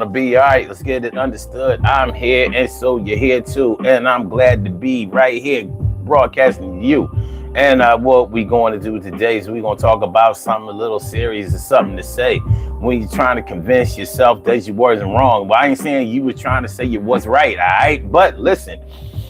be all right. Let's get it understood. I'm here, and so you're here too, and I'm glad to be right here, broadcasting to you. And what we going to do today is we're going to talk about something a little serious, or something to say when you're trying to convince yourself that you wasn't wrong. Well, I ain't saying you were trying to say you was right, all right? But listen,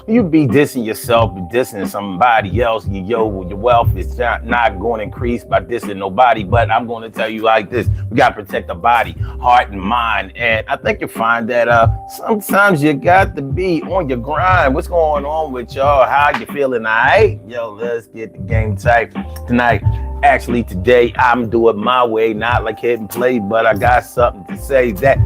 you be dissing yourself, be dissing somebody else. Your wealth is not going to increase by dissing nobody. But I'm going to tell you like this: we got to protect the body, heart, and mind. And I think you find that sometimes you got to be on your grind. What's going on with y'all? How you feeling? All right, yo, let's get the game tight tonight. Actually, today I'm doing my way, not like hit and play, but I got something to say that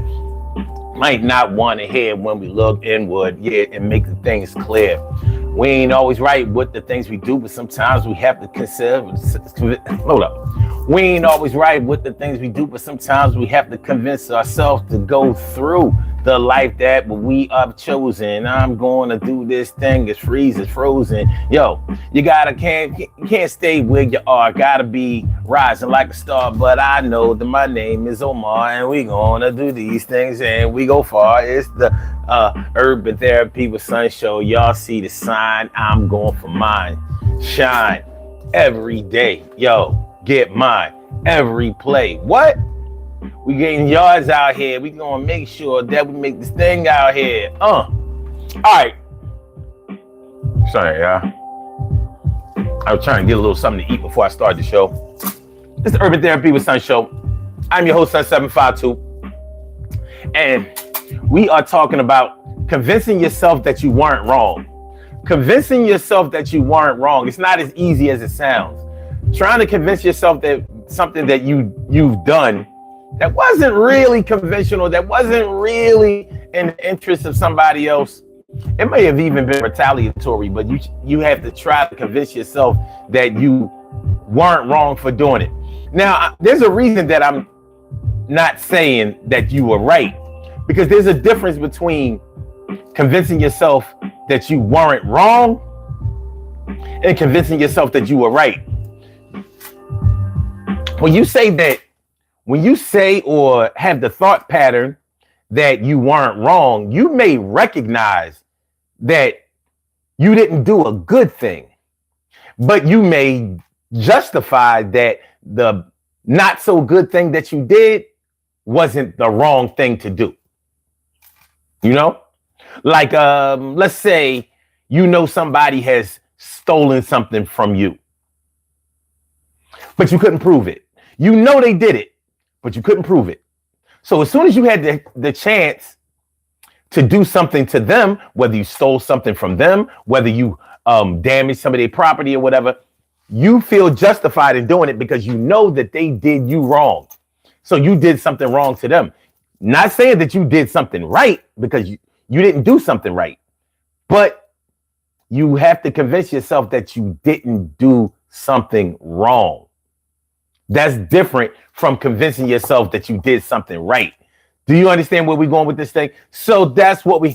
might not want to hear when we look inward, yeah, and make the things clear. We ain't always right with the things we do, but sometimes we have to consider. Hold up. We ain't always right with the things we do, but sometimes we have to convince ourselves to go through the life that we have chosen. I'm going to do this thing. It's frozen. Yo, you can't stay where you are. Gotta be rising like a star. But I know that my name is Omar, and we gonna do these things, and we go far. It's the Urban Therapy with Sun Show. Y'all see the sign. I'm going for mine. Shine every day. Yo, get mine every play. What? We getting yards out here. We gonna make sure that we make this thing out here. All right. Sorry, y'all. I was trying to get a little something to eat before I started the show. It's the Urban Therapy with Sun Show. I'm your host, Sun752. And we are talking about convincing yourself that you weren't wrong. Convincing yourself that you weren't wrong. It's not as easy as it sounds. Trying to convince yourself that something that you've done that wasn't really conventional, that wasn't really in the interest of somebody else. It may have even been retaliatory, but you have to try to convince yourself that you weren't wrong for doing it. Now, there's a reason that I'm not saying that you were right, because there's a difference between convincing yourself that you weren't wrong and convincing yourself that you were right. When you say or have the thought pattern that you weren't wrong, you may recognize that you didn't do a good thing, but you may justify that the not so good thing that you did wasn't the wrong thing to do. You know, like let's say somebody has stolen something from you, but you couldn't prove it. You know they did it, but you couldn't prove it. So as soon as you had the chance to do something to them, whether you stole something from them, whether you damaged some of their property or whatever, you feel justified in doing it because you know that they did you wrong. So you did something wrong to them. Not saying that you did something right, because you didn't do something right, but you have to convince yourself that you didn't do something wrong. That's different from convincing yourself that you did something right. Do you understand where we're going with this thing? So that's what we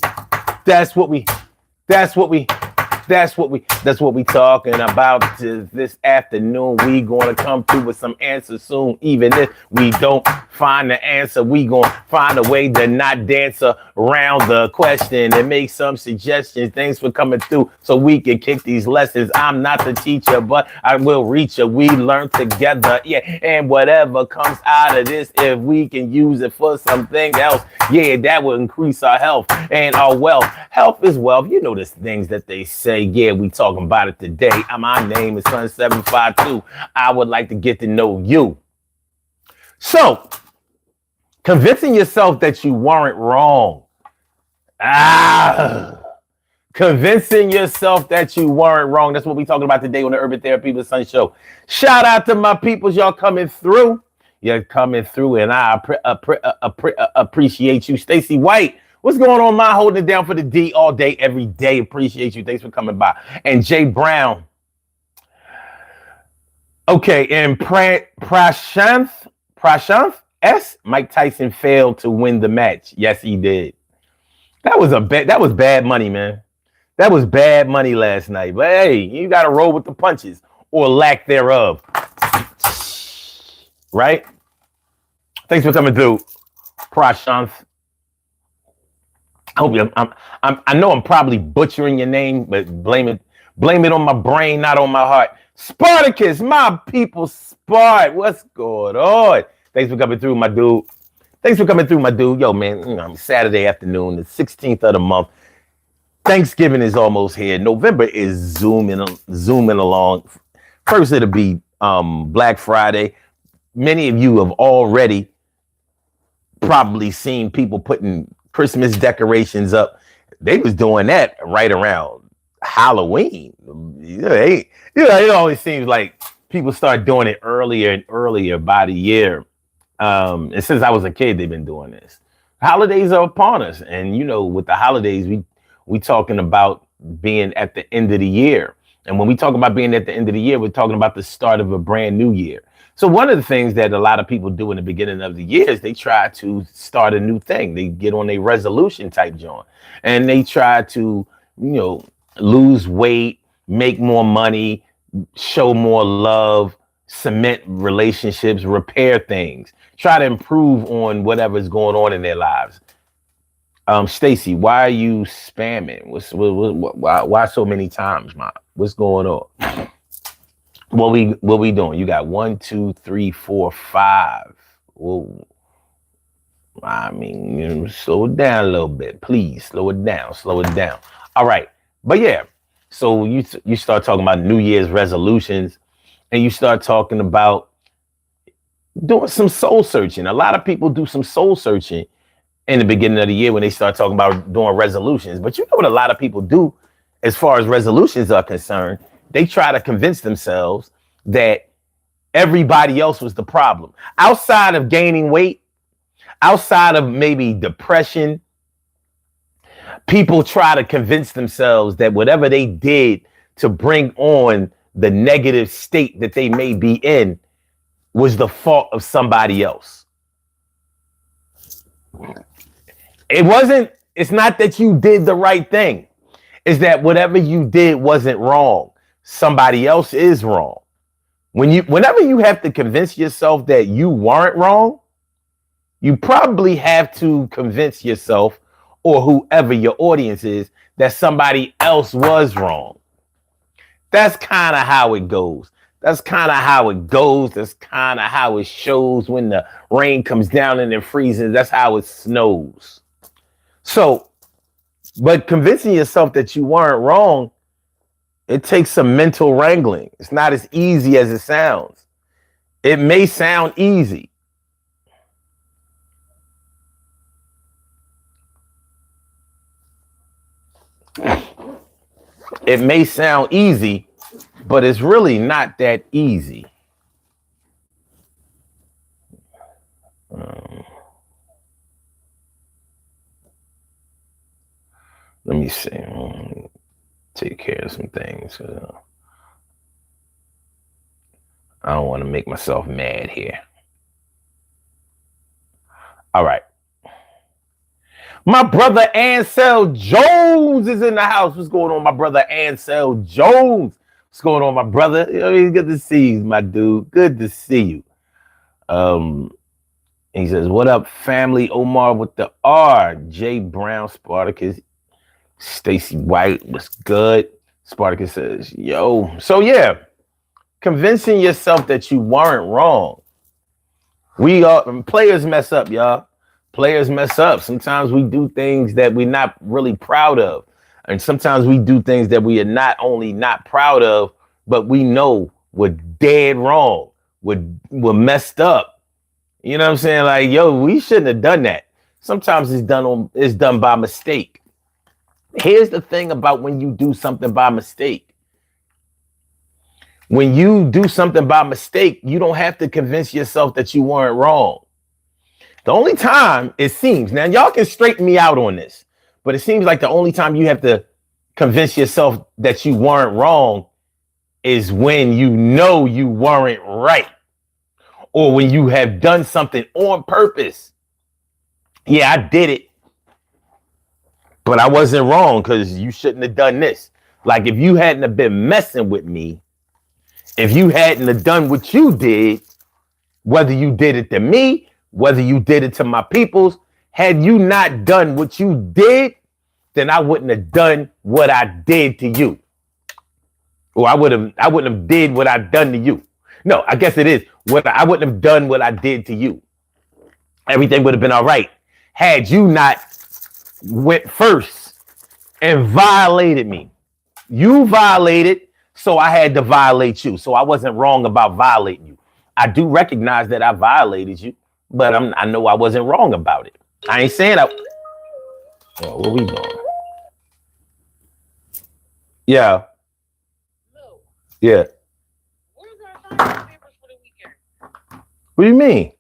talking about this afternoon. We gonna come through with some answers soon. Even if we don't find the answer, we gonna find a way to not dance around the question and make some suggestions. Thanks for coming through so we can kick these lessons. I'm not the teacher, but I will reach you. We learn together, yeah. And whatever comes out of this, if we can use it for something else, yeah, that will increase our health and our wealth. Health is wealth. You know the things that they say. Yeah, we talking about it today. My name is Sun752. I would like to get to know you. So, convincing yourself that you weren't wrong. Convincing yourself that you weren't wrong. That's what we're talking about today on the Urban Therapy with Sun Show. Shout out to my peoples. Y'all coming through. You're coming through, and I appreciate you. Stacy White. What's going on, my holding it down for the D all day, every day. Appreciate you. Thanks for coming by. And Jay Brown. Okay, and Prashanth S. Mike Tyson failed to win the match. Yes, he did. That was bad money, man. That was bad money last night. But hey, you got to roll with the punches or lack thereof. Right? Thanks for coming through, Prashanth. I hope you. I know I'm probably butchering your name, but blame it on my brain, not on my heart. Spartacus, my people, Spart. What's going on? Thanks for coming through, my dude. Thanks for coming through, my dude. Yo, man, Saturday afternoon, the 16th of the month. Thanksgiving is almost here. November is zooming along. First, it'll be Black Friday. Many of you have already probably seen people putting Christmas decorations up. They was doing that right around Halloween. It always seems like people start doing it earlier and earlier by the year. And since I was a kid, they've been doing this. Holidays are upon us, and with the holidays, we talking about being at the end of the year. And when we talk about being at the end of the year, we're talking about the start of a brand new year. So one of the things that a lot of people do in the beginning of the year is they try to start a new thing. They get on a resolution type joint, and they try to, lose weight, make more money, show more love, cement relationships, repair things, try to improve on whatever's going on in their lives. Stacy, why are you spamming? Why so many times, Ma? What's going on? What we doing? You got 1, 2, 3, 4, 5. Well, slow it down a little bit, please. Slow it down. All right, but yeah. So you start talking about New Year's resolutions, and you start talking about doing some soul searching. A lot of people do some soul searching in the beginning of the year when they start talking about doing resolutions. But you know what a lot of people do as far as resolutions are concerned? They try to convince themselves that everybody else was the problem. Outside of gaining weight, outside of maybe depression, people try to convince themselves that whatever they did to bring on the negative state that they may be in was the fault of somebody else. It's not that you did the right thing. It's that whatever you did wasn't wrong. Somebody else is wrong. Whenever you have to convince yourself that you weren't wrong, you probably have to convince yourself or whoever your audience is that somebody else was wrong. That's kind of how it goes. That's kind of how it shows when the rain comes down and it freezes. That's how it snows. So, but convincing yourself that you weren't wrong, it takes some mental wrangling. It's not as easy as it sounds. It may sound easy. It may sound easy, but it's really not that easy. Let me see. Take care of some things. I don't want to make myself mad here. All right. My brother Ansel Jones is in the house. What's going on, my brother Ansel Jones? What's going on, my brother? Good to see you, my dude. Good to see you. He says, what up, family? Omar with the R. J. Brown, Spartacus. Stacy White, what's good? Spartacus says, yo. So yeah, convincing yourself that you weren't wrong. Players mess up, y'all. Players mess up. Sometimes we do things that we're not really proud of. And sometimes we do things that we are not only not proud of, but we know we're dead wrong. We're messed up. You know what I'm saying? Like, yo, we shouldn't have done that. Sometimes it's done by mistake. Here's the thing about when you do something by mistake. When you do something by mistake, you don't have to convince yourself that you weren't wrong. The only time it seems, now y'all can straighten me out on this, but it seems like the only time you have to convince yourself that you weren't wrong is when you know you weren't right, or when you have done something on purpose. Yeah, I did it, but I wasn't wrong because you shouldn't have done this. Like if you hadn't have been messing with me, if you hadn't have done what you did, whether you did it to me, whether you did it to my peoples, had you not done what you did, then I wouldn't have done what I did to you. Or I wouldn't have did what I done to you. No, I guess it is. I wouldn't have done what I did to you. Everything would have been all right had you not went first and violated me. You violated, so I had to violate you. So I wasn't wrong about violating you. I do recognize that I violated you, but I know I wasn't wrong about it. I ain't saying Oh, what we doing? Yeah. No. Yeah. Where's our signing papers for the weekend? What do you mean?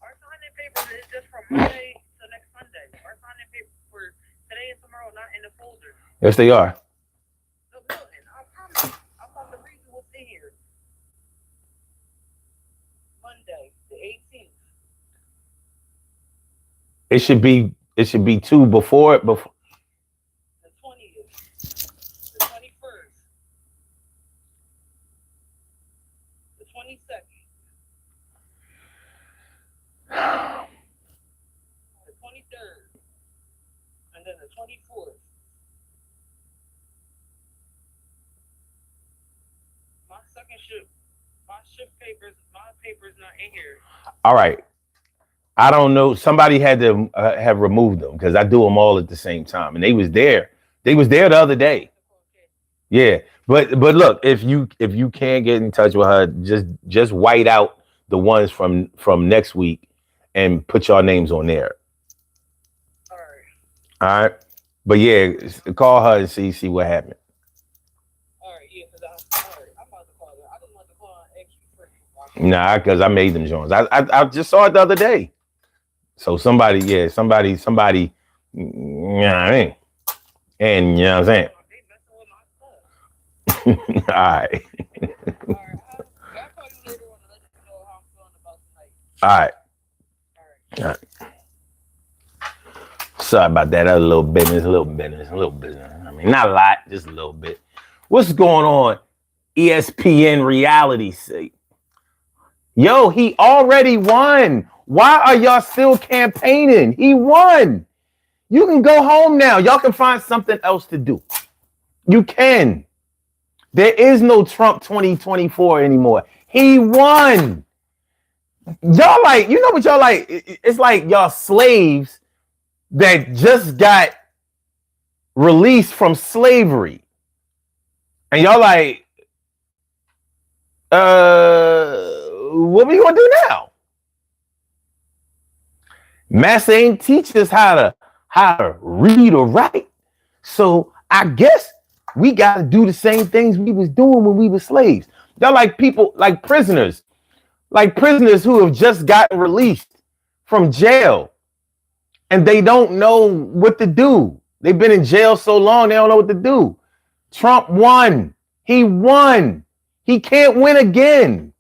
Our signing papers is just from Monday to next Sunday. Our signing papers for today and tomorrow not in the folder. Yes, they are. No, Milton, I promise. I'm about to read you what's in here. Monday, the 18th. It should be two before. The 20th. The 21st. The 22nd. The 23rd. And then the 24th. My paper's not in here. All right. I don't know. Somebody had to have removed them because I do them all at the same time, and they was there. They was there the other day. Yeah, but look, if you can't get in touch with her, just white out the ones from next week and put your names on there. All right. All right. But yeah, call her and see what happened. All right. Yeah, because I'm about to call her. I just want to call her extra. Nah, because I made them Jones. I just saw it the other day. So somebody, you know what I mean? And you know what I'm saying? All right. All right. Sorry about that. A little business. I mean, not a lot, just a little bit. What's going on? ESPN reality sake. Yo, he already won. Why are y'all still campaigning? He won. You can go home now. Y'all can find something else to do. You can. There is no Trump 2024 anymore. He won. Y'all like, you know what y'all like? It's like y'all slaves that just got released from slavery. And y'all like, what we gonna do now? Massa ain't teach us how to read or write. So I guess we got to do the same things we was doing when we were slaves. Y'all like people, like prisoners who have just gotten released from jail and they don't know what to do. They've been in jail so long, they don't know what to do. Trump won. He won. He can't win again.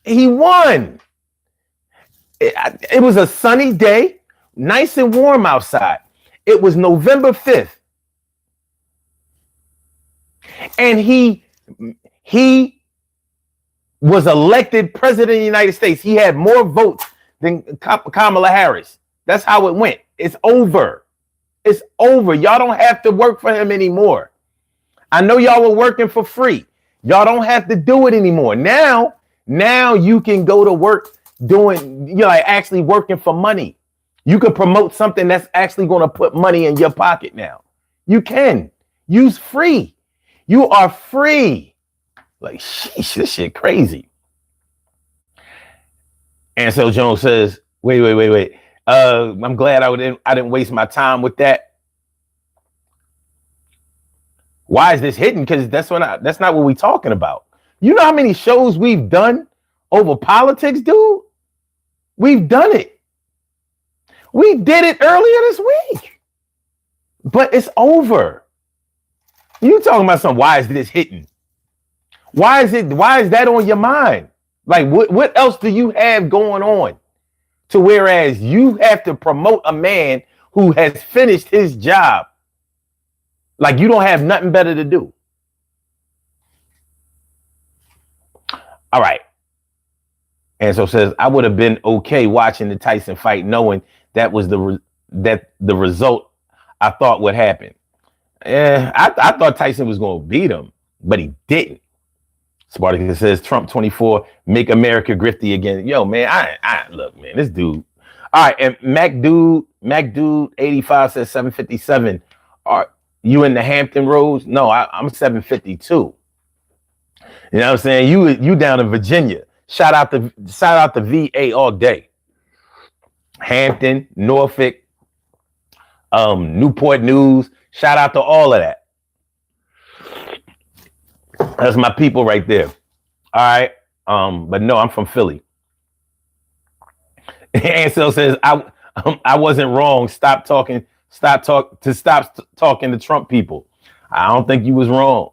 He won. It was a sunny day, nice and warm outside. It was November 5th. And he was elected president of the United States. He had more votes than Kamala Harris. That's how it went. It's over. It's over. Y'all don't have to work for him anymore. I know y'all were working for free. Y'all don't have to do it anymore. Now you can go to work doing, like actually working for money. You can promote something that's actually going to put money in your pocket now. You can use free. You are free. Like, sheesh, this shit crazy. And so Jones says, wait. I'm glad I didn't waste my time with that. Why is this hidden? Because that's not what we're talking about. You know how many shows we've done over politics, dude? We've done it. We did it earlier this week. But it's over. You talking about something, why is this hitting? Why is that on your mind? Like what else do you have going on? To whereas you have to promote a man who has finished his job. Like you don't have nothing better to do. All right. And so says, I would have been okay watching the Tyson fight, knowing that was the result I thought would happen. I thought Tyson was going to beat him, but he didn't. Spartacus says Trump 24, make America grifty again. Yo, man, I look, man, this dude. All right, and Mac Dude 85 says 757. Are you in the Hampton Roads? No, I'm 752. You know what I'm saying? You down in Virginia. Shout out to VA all day. Hampton, Norfolk, Newport News. Shout out to all of that. That's my people right there. All right. But no, I'm from Philly. Ansel says I wasn't wrong. Stop talking to Trump people. I don't think you was wrong.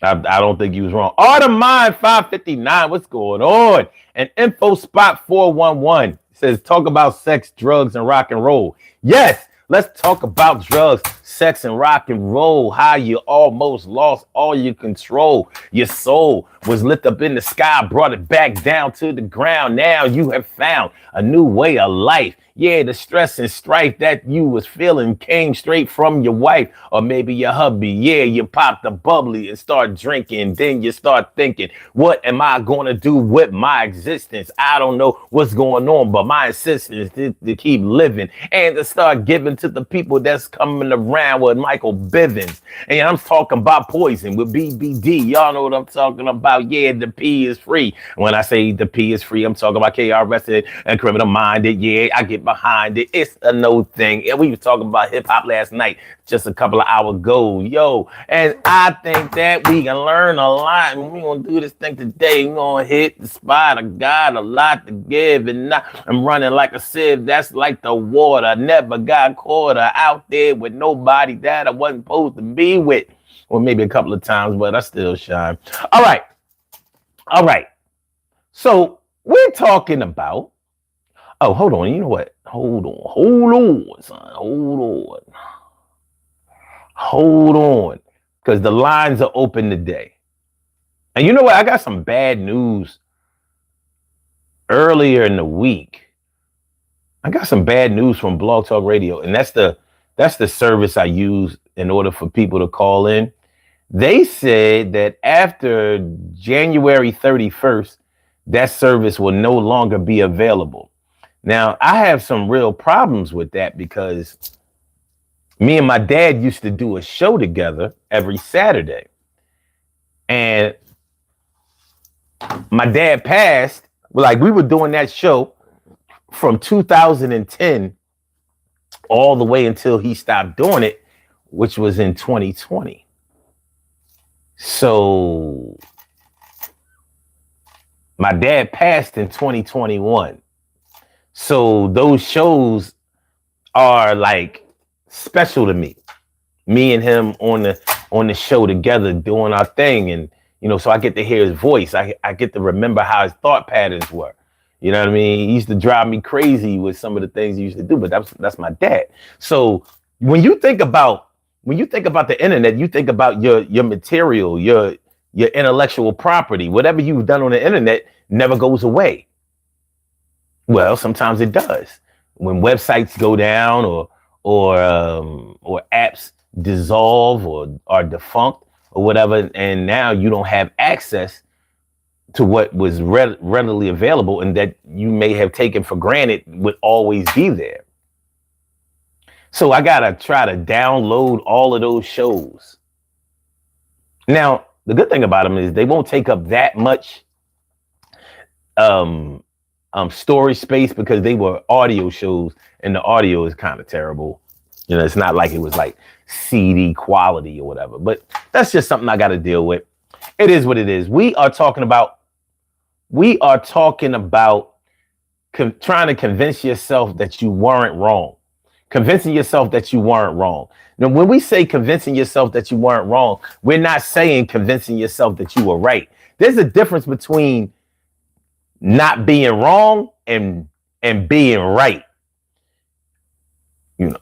I don't think you was wrong. Mind 559. What's going on? And Info Spot 411 says talk about sex, drugs, and rock and roll. Yes. Let's talk about drugs, sex, and rock and roll. How you almost lost all your control. Your soul was lit up in the sky, brought it back down to the ground. Now you have found a new way of life. Yeah, the stress and strife that you was feeling came straight from your wife or maybe your hubby. Yeah, you popped the bubbly and start drinking. Then you start thinking, what am I going to do with my existence? I don't know what's going on, but my insistence is to keep living and to start giving to the people that's coming around with Michael Bivins. And I'm talking about poison with BBD. Y'all know what I'm talking about. Yeah, the P is free. When I say the P is free, I'm talking about KRS and Criminal Minded. Yeah, I get behind it. It's a no thing. And we were talking about hip hop last night, just a couple of hours ago. Yo, and I think that we can learn a lot. And we're going to do this thing today. We're going to hit the spot. I got a lot to give. And I'm running like a sieve. That's like the water. Never got caught out there with nobody that I wasn't supposed to be with. Or maybe a couple of times, but I still shine. All right. So we're talking about, oh, hold on. You know what? Hold on, son. Hold on. Because the lines are open today. And you know what? I got some bad news earlier in the week. I got some bad news from Blog Talk Radio. And that's the service I use in order for people to call in. They said that after January 31st, that service will no longer be available. Now, I have some real problems with that because me and my dad used to do a show together every Saturday. And my dad passed. Like, we were doing that show from 2010 all the way until he stopped doing it, which was in 2020. So my dad passed in 2021. So those shows are like special to me. Me and him on the show together doing our thing. And, you know, so I get to hear his voice. I get to remember how his thought patterns were. You know what I mean? He used to drive me crazy with some of the things he used to do, but that's my dad. So when you think about the internet, you think about your material, your intellectual property. Whatever you've done on the internet never goes away. Well, sometimes it does. When websites go down or apps dissolve or are defunct or whatever, and now you don't have access to what was readily available and that you may have taken for granted would always be there. So I gotta try to download all of those shows. Now, the good thing about them is they won't take up that much storage space because they were audio shows and the audio is kind of terrible. You know, it's not like it was like CD quality or whatever, but that's just something I got to deal with. It is what it is. We are talking about trying to convince yourself that you weren't wrong. Convincing yourself that you weren't wrong. Now, when we say convincing yourself that you weren't wrong, we're not saying convincing yourself that you were right. There's a difference between not being wrong and being right. You know,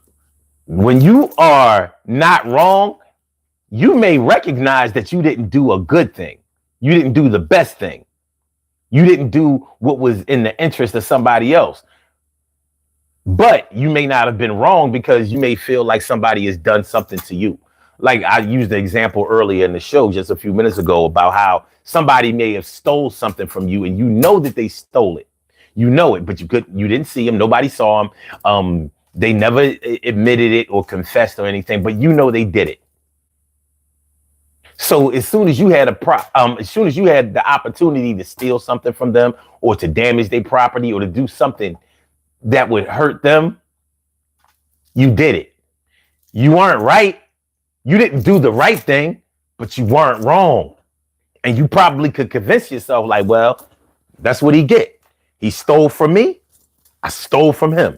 when you are not wrong, you may recognize that you didn't do a good thing. You didn't do the best thing. You didn't do what was in the interest of somebody else. But you may not have been wrong because you may feel like somebody has done something to you. Like I used the example earlier in the show just a few minutes ago about how somebody may have stole something from you and you know that they stole it. You know it, but you didn't see them. Nobody saw them. They never admitted it or confessed or anything, but you know they did it. So as soon as you had as soon as you had the opportunity to steal something from them or to damage their property or to do something that would hurt them, you did it. You weren't right. You didn't do the right thing, but you weren't wrong. And you probably could convince yourself like, well, that's what he get. He stole from me. I stole from him.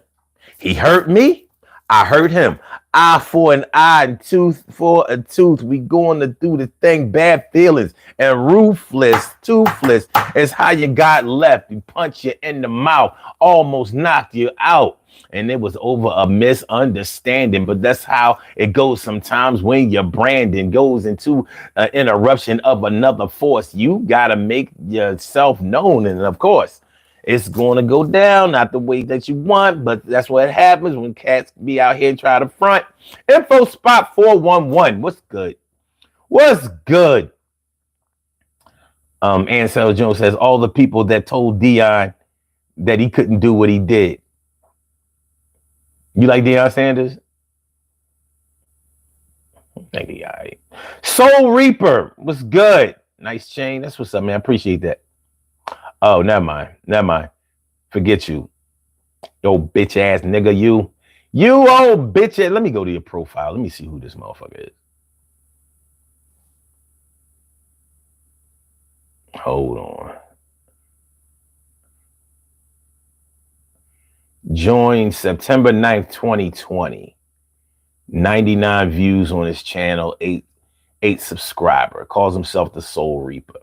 He hurt me. I hurt him. Eye for an eye and tooth for a tooth. We going to do the thing. Bad feelings and ruthless, toothless is how you got left. You punch you in the mouth, almost knocked you out. And it was over a misunderstanding. But that's how it goes sometimes when your branding goes into an interruption of another force. You got to make yourself known. And of course, it's going to go down, not the way that you want, but that's what happens when cats be out here and try to front. Info spot 411. What's good? What's good? Ansel Jones says all the people that told Deion that he couldn't do what he did. You like Deion Sanders? Thank you. All right. Soul Reaper. What's good? Nice chain. That's what's up, man. I appreciate that. Oh, never mind. Forget you. Yo, bitch ass nigga, you old bitch ass. Let me go to your profile. Let me see who this motherfucker is. Hold on. Joined September 9th, 2020. 99 views on his channel, 8 subscriber. Calls himself the Soul Reaper.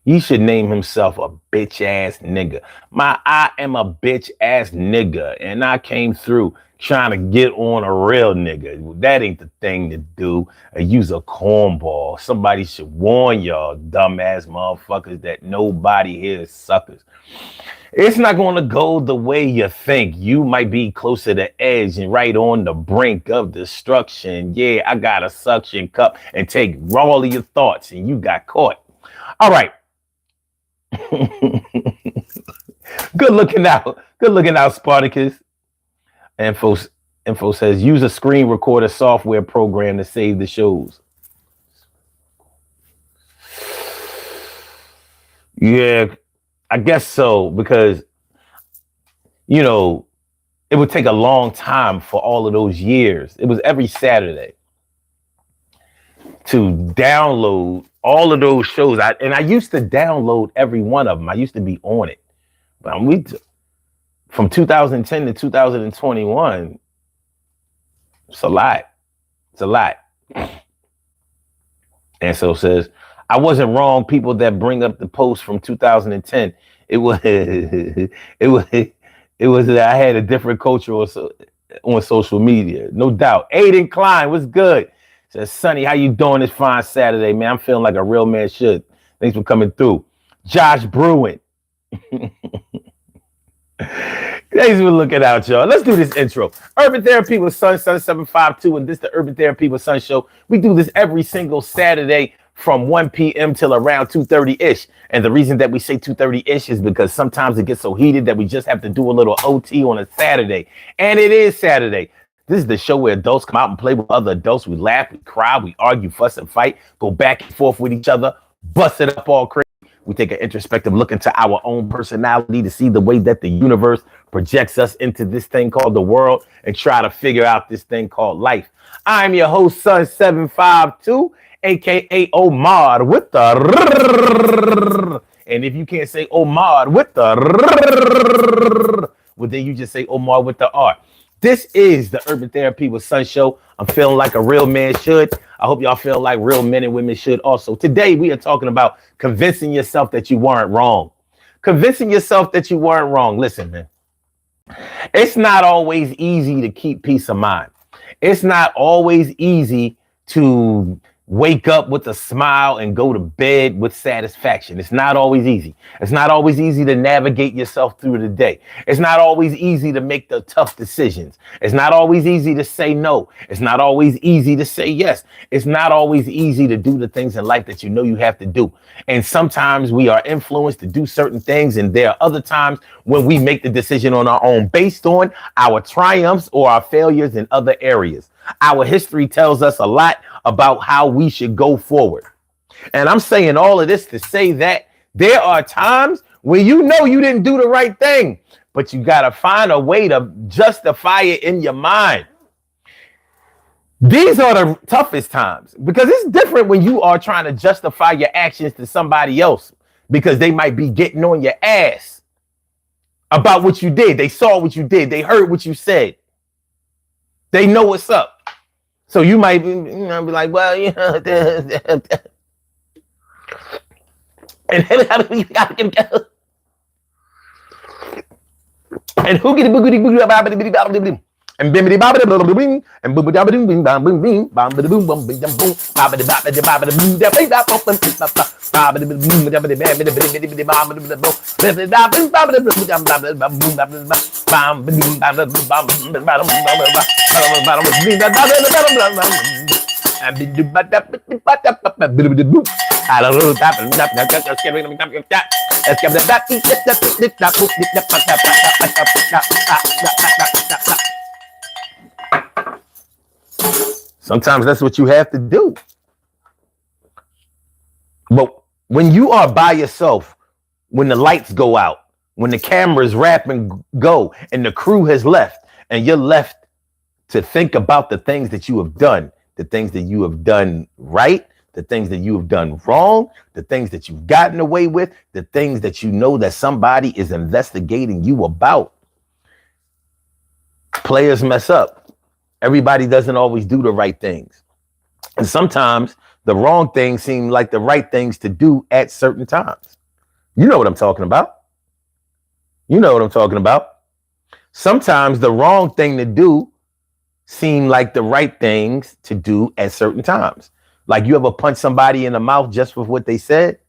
He should name himself a bitch ass nigga. I am a bitch ass nigga, and I came through trying to get on a real nigga. That ain't the thing to do. Use a cornball. Somebody should warn y'all, dumbass motherfuckers, that nobody here is suckers. It's not going to go the way you think. You might be closer to the edge and right on the brink of destruction. Yeah, I got a suction cup and take all of your thoughts, and you got caught. All right. Good looking out, Spartacus. Info says use a screen recorder software program to save the shows. Yeah, I guess so, because it would take a long time for all of those years. It was every Saturday to download all of those shows. I used to download every one of them. I used to be on it. But from 2010 to 2021, it's a lot. It's a lot. And so says, I wasn't wrong. People that bring up the post from 2010, it was that I had a different culture on social media. No doubt. Aiden Klein, what's good? Says, Sonny, how you doing this fine Saturday, man? I'm feeling like a real man should. Thanks for coming through. Josh Bruin. Thanks for looking out, y'all. Let's do this intro. Urban Therapy with Sun 752, and this is the Urban Therapy with Sun show. We do this every single Saturday from 1 p.m. till around 2:30-ish. And the reason that we say 2:30-ish is because sometimes it gets so heated that we just have to do a little OT on a Saturday. And it is Saturday. This is the show where adults come out and play with other adults. We laugh, we cry, we argue, fuss, and fight, go back and forth with each other, bust it up all crazy. We take an introspective look into our own personality to see the way that the universe projects us into this thing called the world and try to figure out this thing called life. I'm your host, Sun 752, aka Omar with the. And if you can't say Omar with the, well, then you just say Omar with the R. This is the Urban Therapy with Sun show. I'm feeling like a real man should. I hope y'all feel like real men and women should also. Today, we are talking about convincing yourself that you weren't wrong. Convincing yourself that you weren't wrong. Listen, man. It's not always easy to keep peace of mind. It's not always easy to wake up with a smile and go to bed with satisfaction. It's not always easy. It's not always easy to navigate yourself through the day. It's not always easy to make the tough decisions. It's not always easy to say no. It's not always easy to say yes. It's not always easy to do the things in life that you know you have to do. And sometimes we are influenced to do certain things. And there are other times when we make the decision on our own based on our triumphs or our failures in other areas. Our history tells us a lot about how we should go forward. And I'm saying all of this to say that there are times when you know you didn't do the right thing, but you got to find a way to justify it in your mind. These are the toughest times because it's different when you are trying to justify your actions to somebody else because they might be getting on your ass about what you did. They saw what you did. They heard what you said. They know what's up. So you might be, be like, well, and who get the and bibbidi bobbidi blah bing and boom boom bing bam boom bing bam boom boom boom bing boom bobbidi bobbidi bobbidi boom da bing da boom bobbidi boom bobbidi bobbidi bobbidi bobbidi sometimes that's what you have to do. But when you are by yourself, when the lights go out, when the cameras wrap and go, and the crew has left, and you're left to think about the things that you have done, the things that you have done right, the things that you have done wrong, the things that you've gotten away with, the things that you know that somebody is investigating you about. Players mess up. Everybody doesn't always do the right things. And sometimes the wrong things seem like the right things to do at certain times. You know what I'm talking about. You know what I'm talking about. Sometimes the wrong thing to do seem like the right things to do at certain times. Like you ever punch somebody in the mouth just for what they said?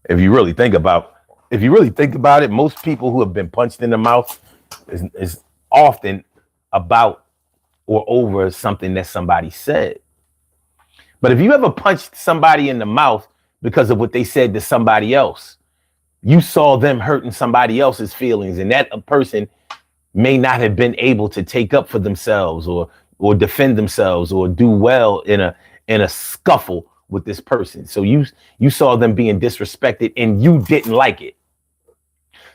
If you really think about it, most people who have been punched in the mouth is often about or over something that somebody said. But if you ever punched somebody in the mouth because of what they said to somebody else, you saw them hurting somebody else's feelings, and that a person may not have been able to take up for themselves or defend themselves or do well in a scuffle with this person. So you saw them being disrespected and you didn't like it.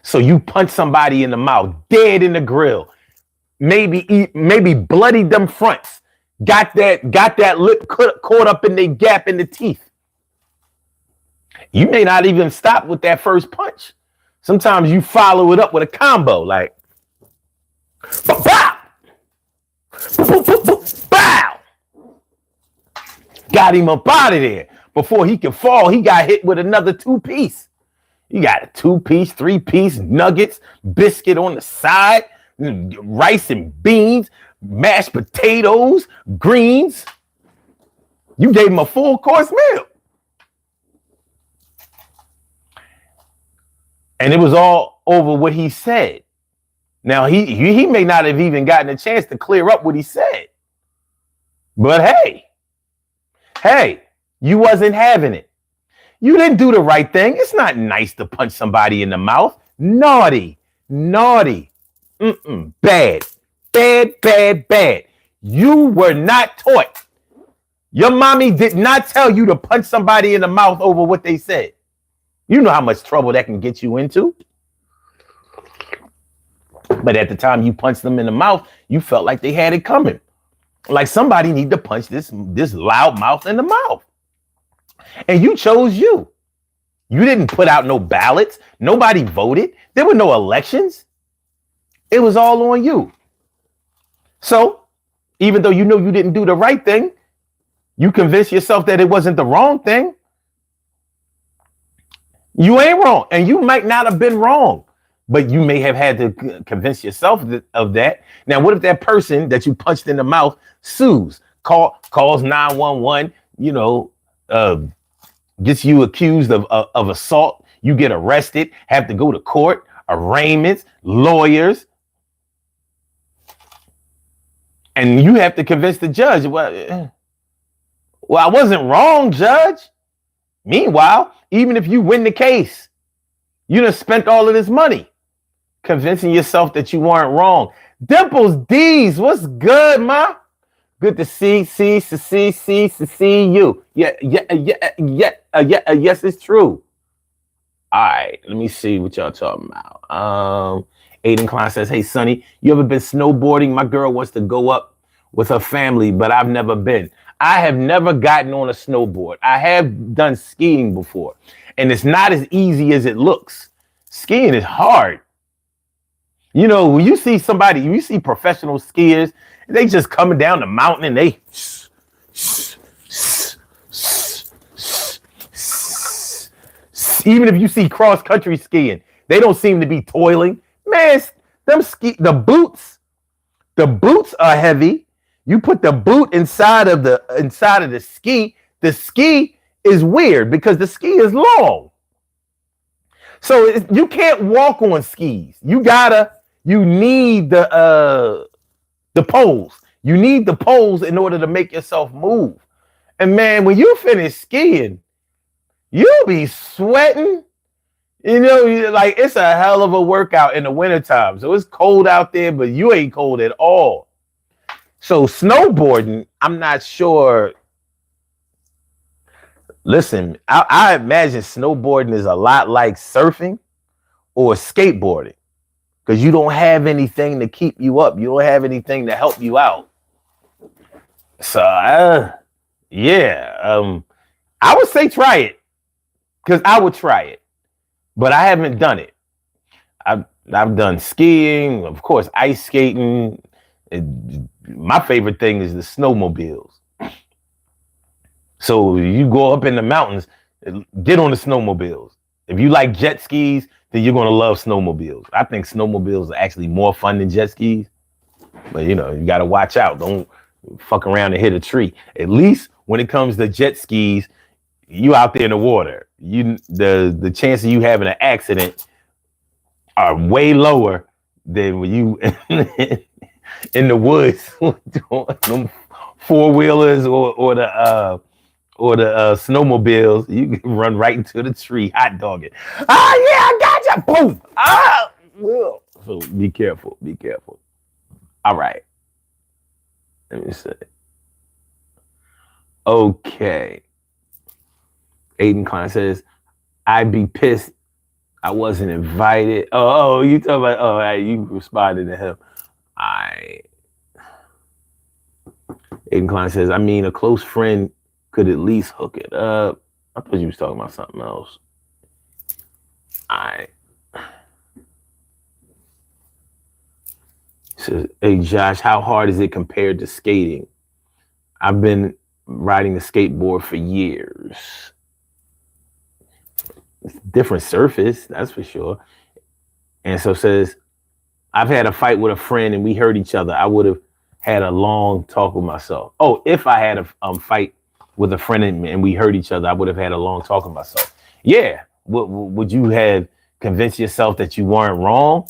So you punched somebody in the mouth, dead in the grill, maybe bloodied them fronts, got that lip caught up in the gap in the teeth. You may not even stop with that first punch. Sometimes you follow it up with a combo, like bow, bow. Got him up out of there. Before he could fall, he got hit with another 2-piece. You got a 2-piece, 3-piece, nuggets, biscuit on the side, rice and beans, mashed potatoes, greens. You gave him a full course meal. And it was all over what he said. Now, he may not have even gotten a chance to clear up what he said. But hey, you wasn't having it. You didn't do the right thing. It's not nice to punch somebody in the mouth. Naughty. Bad. You were not taught. Your mommy did not tell you to punch somebody in the mouth over what they said. You know how much trouble that can get you into. But at the time you punched them in the mouth, you felt like they had it coming. Like somebody need to punch this loud mouth in the mouth. And you chose you. You didn't put out no ballots. Nobody voted. There were no elections. It was all on you. So even though you know you didn't do the right thing, you convince yourself that it wasn't the wrong thing. You ain't wrong. And you might not have been wrong, but you may have had to convince yourself of that. Now, what if that person that you punched in the mouth sues, calls 911, gets you accused of assault. You get arrested, have to go to court, arraignments, lawyers. And you have to convince the judge, well, I wasn't wrong, judge. Meanwhile, even if you win the case, you done spent all of this money convincing yourself that you weren't wrong. Dimples D's, what's good, ma? Good to see you. Yeah, yes, it's true. All right, let me see what y'all talking about. Aiden Klein says, hey, Sonny, you ever been snowboarding? My girl wants to go up with her family, but I've never been. I have never gotten on a snowboard. I have done skiing before, and it's not as easy as it looks. Skiing is hard. When you see professional skiers, they just coming down the mountain and they even if you see cross-country skiing, they don't seem to be toiling. Man, the boots are heavy. You put the boot inside of the ski. The ski is weird because the ski is long. So you can't walk on skis. You need the poles. You need the poles in order to make yourself move. And man, when you finish skiing, you'll be sweating. Like it's a hell of a workout in the wintertime. So it's cold out there, but you ain't cold at all. So snowboarding, I'm not sure. Listen, I imagine snowboarding is a lot like surfing or skateboarding because you don't have anything to keep you up. You don't have anything to help you out. So, I would say try it because I would try it, but I haven't done it. I've done skiing, of course, ice skating. My favorite thing is the snowmobiles. So you go up in the mountains, get on the snowmobiles. If you like jet skis, then you're going to love snowmobiles. I think snowmobiles are actually more fun than jet skis. But, you got to watch out. Don't fuck around and hit a tree. At least when it comes to jet skis, you out there in the water. The chance of you having an accident are way lower than when you in the woods them four-wheelers or the snowmobiles. You can run right into the tree, hot dog it. I got you. Boom. So be careful. All right. Let me see. Okay. Aiden Klein says, I'd be pissed I wasn't invited. Oh, you talking about, you responded to him. Aiden Klein says, I mean, a close friend could at least hook it up. I thought you was talking about something else. Says, hey, Josh, how hard is it compared to skating? I've been riding a skateboard for years. It's a different surface, that's for sure. And so says, I've had a fight with a friend and we hurt each other. I would have had a long talk with myself. Oh, if I had a fight with a friend and we hurt each other, I would have had a long talk with myself. Yeah. Would you have convinced yourself that you weren't wrong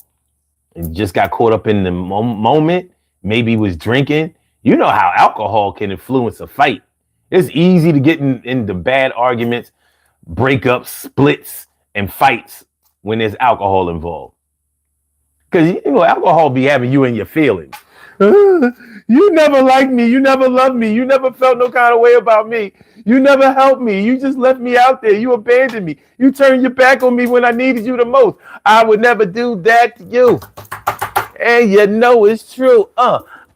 and just got caught up in the moment? Maybe was drinking. You know how alcohol can influence a fight. It's easy to get into bad arguments, breakups, splits, and fights when there's alcohol involved. Because, alcohol be having you in your feelings. You never liked me. You never loved me. You never felt no kind of way about me. You never helped me. You just left me out there. You abandoned me. You turned your back on me when I needed you the most. I would never do that to you. And it's true.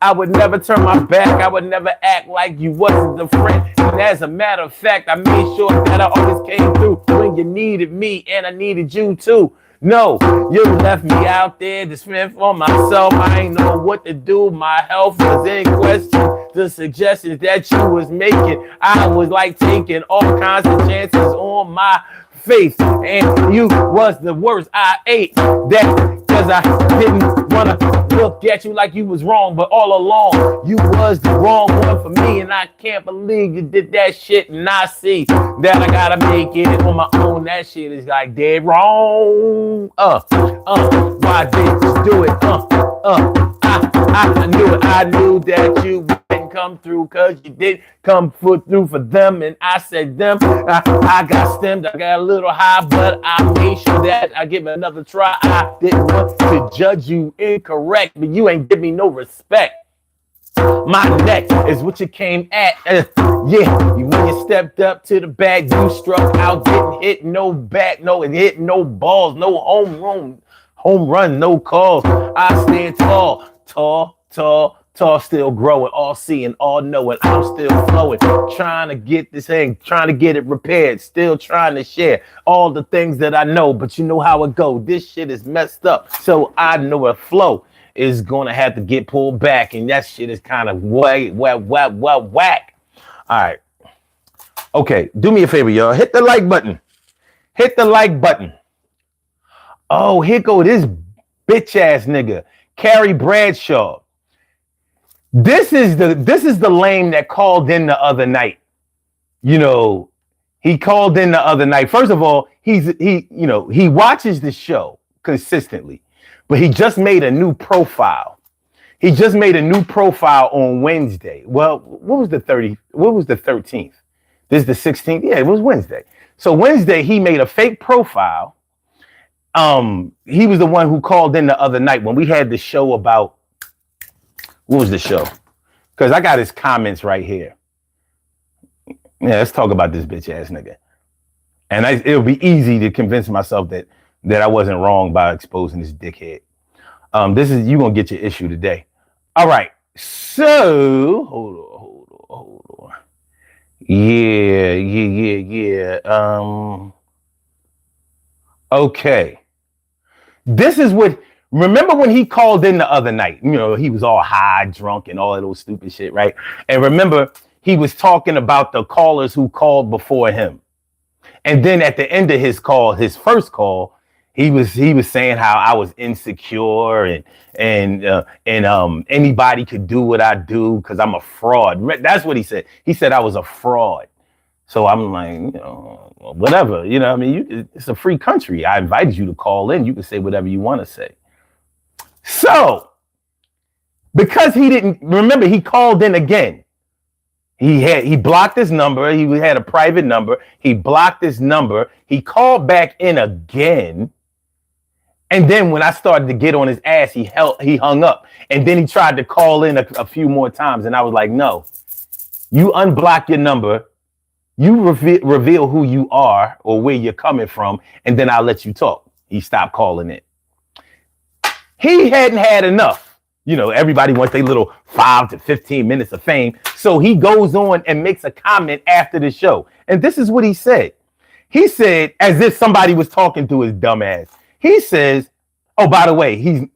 I would never turn my back. I would never act like you wasn't the friend. And as a matter of fact, I made sure that I always came through when you needed me and I needed you too. No, you left me out there to spend for myself. I ain't know what to do. My health was in question. The suggestions that you was making, I was like taking all kinds of chances on my face. And you was the worst. I ate that because I didn't want to look at you like you was wrong, but all along you was the wrong one for me, and I can't believe you did that shit, and I see that I gotta make it on my own. That shit is like dead wrong. Why did you do it? I knew it. I knew that you wouldn't come through, cause you did come through for them, and I said them. I got stemmed, I got a little high, but I made sure that I give it another try. I didn't want to judge you incorrect, but you ain't give me no respect. My neck is what you came at. Yeah, when you stepped up to the bat, you struck out, didn't hit no bat, no, and hit no balls, no home run, no calls. I stand tall, still growing, all seeing, all knowing. I'm still flowing, trying to get this thing, trying to get it repaired, still trying to share all the things that I know. But you know how it go. This shit is messed up, so I know a flow is gonna have to get pulled back, and that shit is kind of whack. All right, okay, do me a favor, y'all. Hit the like button. Hit the like button. Oh, here go this bitch ass nigga, Carrie Bradshaw. This is the lame that called in the other night. You know, he called in the other night. First of all, he watches the show consistently, but he just made a new profile. He just made a new profile on Wednesday. Well, what was the 13th? This is the 16th. Yeah, it was Wednesday. So Wednesday, he made a fake profile. He was the one who called in the other night when we had the show about, what was the show? Because I got his comments right here. Yeah, let's talk about this bitch ass nigga. And it'll be easy to convince myself that I wasn't wrong by exposing this dickhead. You gonna get your issue today. All right. So hold on. Yeah. Okay. This is what. Remember when he called in the other night? You know, he was all high, drunk, and all that old stupid shit, right? And remember, he was talking about the callers who called before him. And then at the end of his call, his first call, he was saying how I was insecure and anybody could do what I do because I'm a fraud. That's what he said. He said I was a fraud. So I'm like, whatever. You know, I mean, it's a free country. I invited you to call in. You can say whatever you want to say. So, because he didn't remember, he called in again. He blocked his number. He had a private number. He blocked his number. He called back in again. And then when I started to get on his ass, he hung up. And then he tried to call in a few more times. And I was like, no, you unblock your number. You reveal who you are or where you're coming from. And then I'll let you talk. He stopped calling in. He hadn't had enough. You know, everybody wants their little 5 to 15 minutes of fame. So he goes on and makes a comment after the show. And this is what he said. He said, as if somebody was talking to his dumb ass. He says, oh, by the way,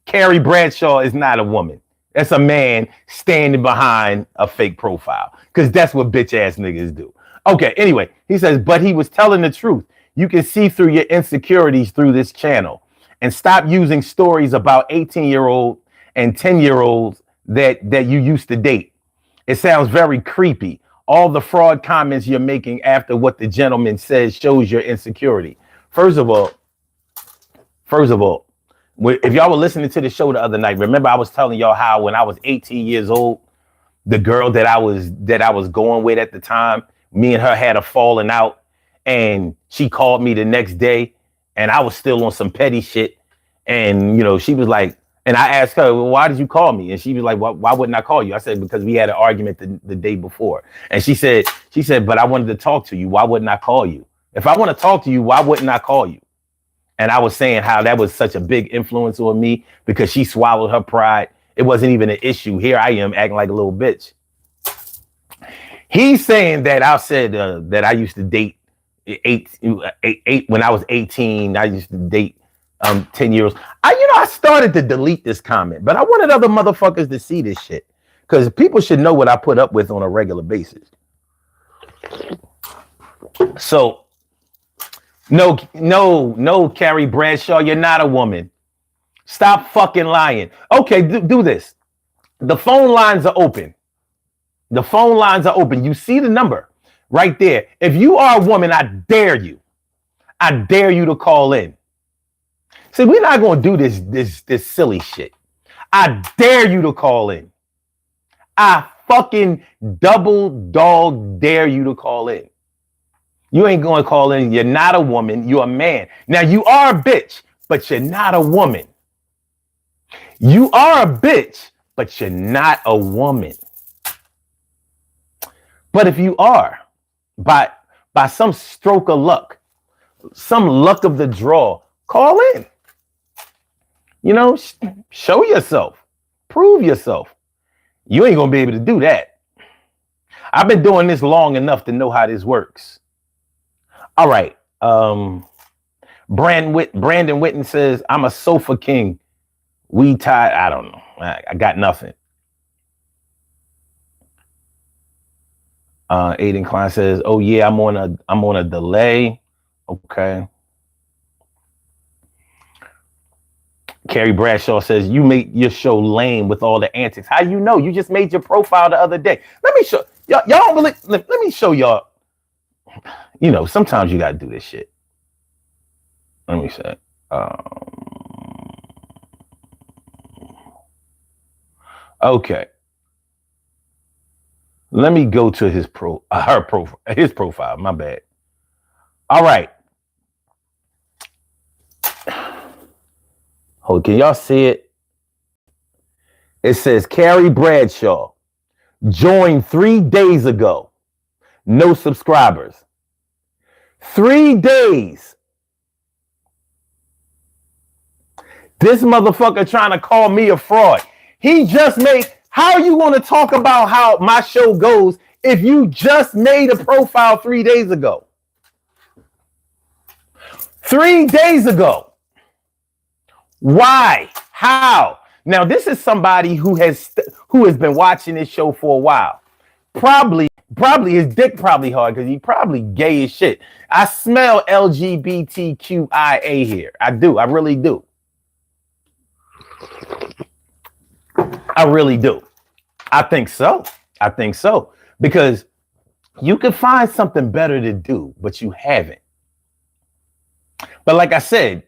Carrie Bradshaw is not a woman. That's a man standing behind a fake profile. Because that's what bitch ass niggas do. Okay, anyway, he says, but he was telling the truth. You can see through your insecurities through this channel. And stop using stories about 18-year-old and 10-year-olds that you used to date. It sounds very creepy. All the fraud comments you're making after what the gentleman says shows your insecurity. First of all, if y'all were listening to the show the other night, remember I was telling y'all how when I was 18 years old, the girl that I was going with at the time, me and her had a falling out, and she called me the next day. And I was still on some petty shit. And, you know, she was like, and I asked her, well, why did you call me? And she was like, why wouldn't I call you? I said, because we had an argument the day before. And she said, but I wanted to talk to you. Why wouldn't I call you? If I want to talk to you, why wouldn't I call you? And I was saying how that was such a big influence on me because she swallowed her pride. It wasn't even an issue. Here I am acting like a little bitch. He's saying that I said that I used to date when I was 18, I used to date 10 years. I started to delete this comment, but I wanted other motherfuckers to see this shit because people should know what I put up with on a regular basis. So no, Carrie Bradshaw, you're not a woman. Stop fucking lying. Okay, do this. The phone lines are open. The phone lines are open. You see the number right there. If you are a woman, I dare you. I dare you to call in. See, we're not going to do this silly shit. I dare you to call in. I fucking double dog dare you to call in. You ain't going to call in. You're not a woman. You're a man. Now, you are a bitch, but you're not a woman. You are a bitch, but you're not a woman. But if you are, by some stroke of luck, some luck of the draw, call in. You know, show yourself. Prove yourself. You ain't going to be able to do that. I've been doing this long enough to know how this works. All right. Brandon Witten says, I'm a sofa king. We tied. I don't know. I got nothing. Aiden Klein says, oh yeah, I'm on a delay. Okay. Carrie Bradshaw says, you make your show lame with all the antics. How you know? You just made your profile the other day. Let me show y'all don't believe. Let me show y'all. You know, sometimes you gotta do this shit. Let me say. Okay. Let me go to his profile. My bad. All right. Oh, can y'all see it? It says Carrie Bradshaw joined 3 days ago. No subscribers. 3 days. This motherfucker trying to call me a fraud. He just made. How are you going to talk about how my show goes if you just made a profile 3 days ago? 3 days ago. Why? How? Now, this is somebody who has been watching this show for a while. Probably his dick probably hard because he probably gay as shit. I smell LGBTQIA here. I do. I really do. I really do. I think so. I think so. Because you can find something better to do, but you haven't. But like I said,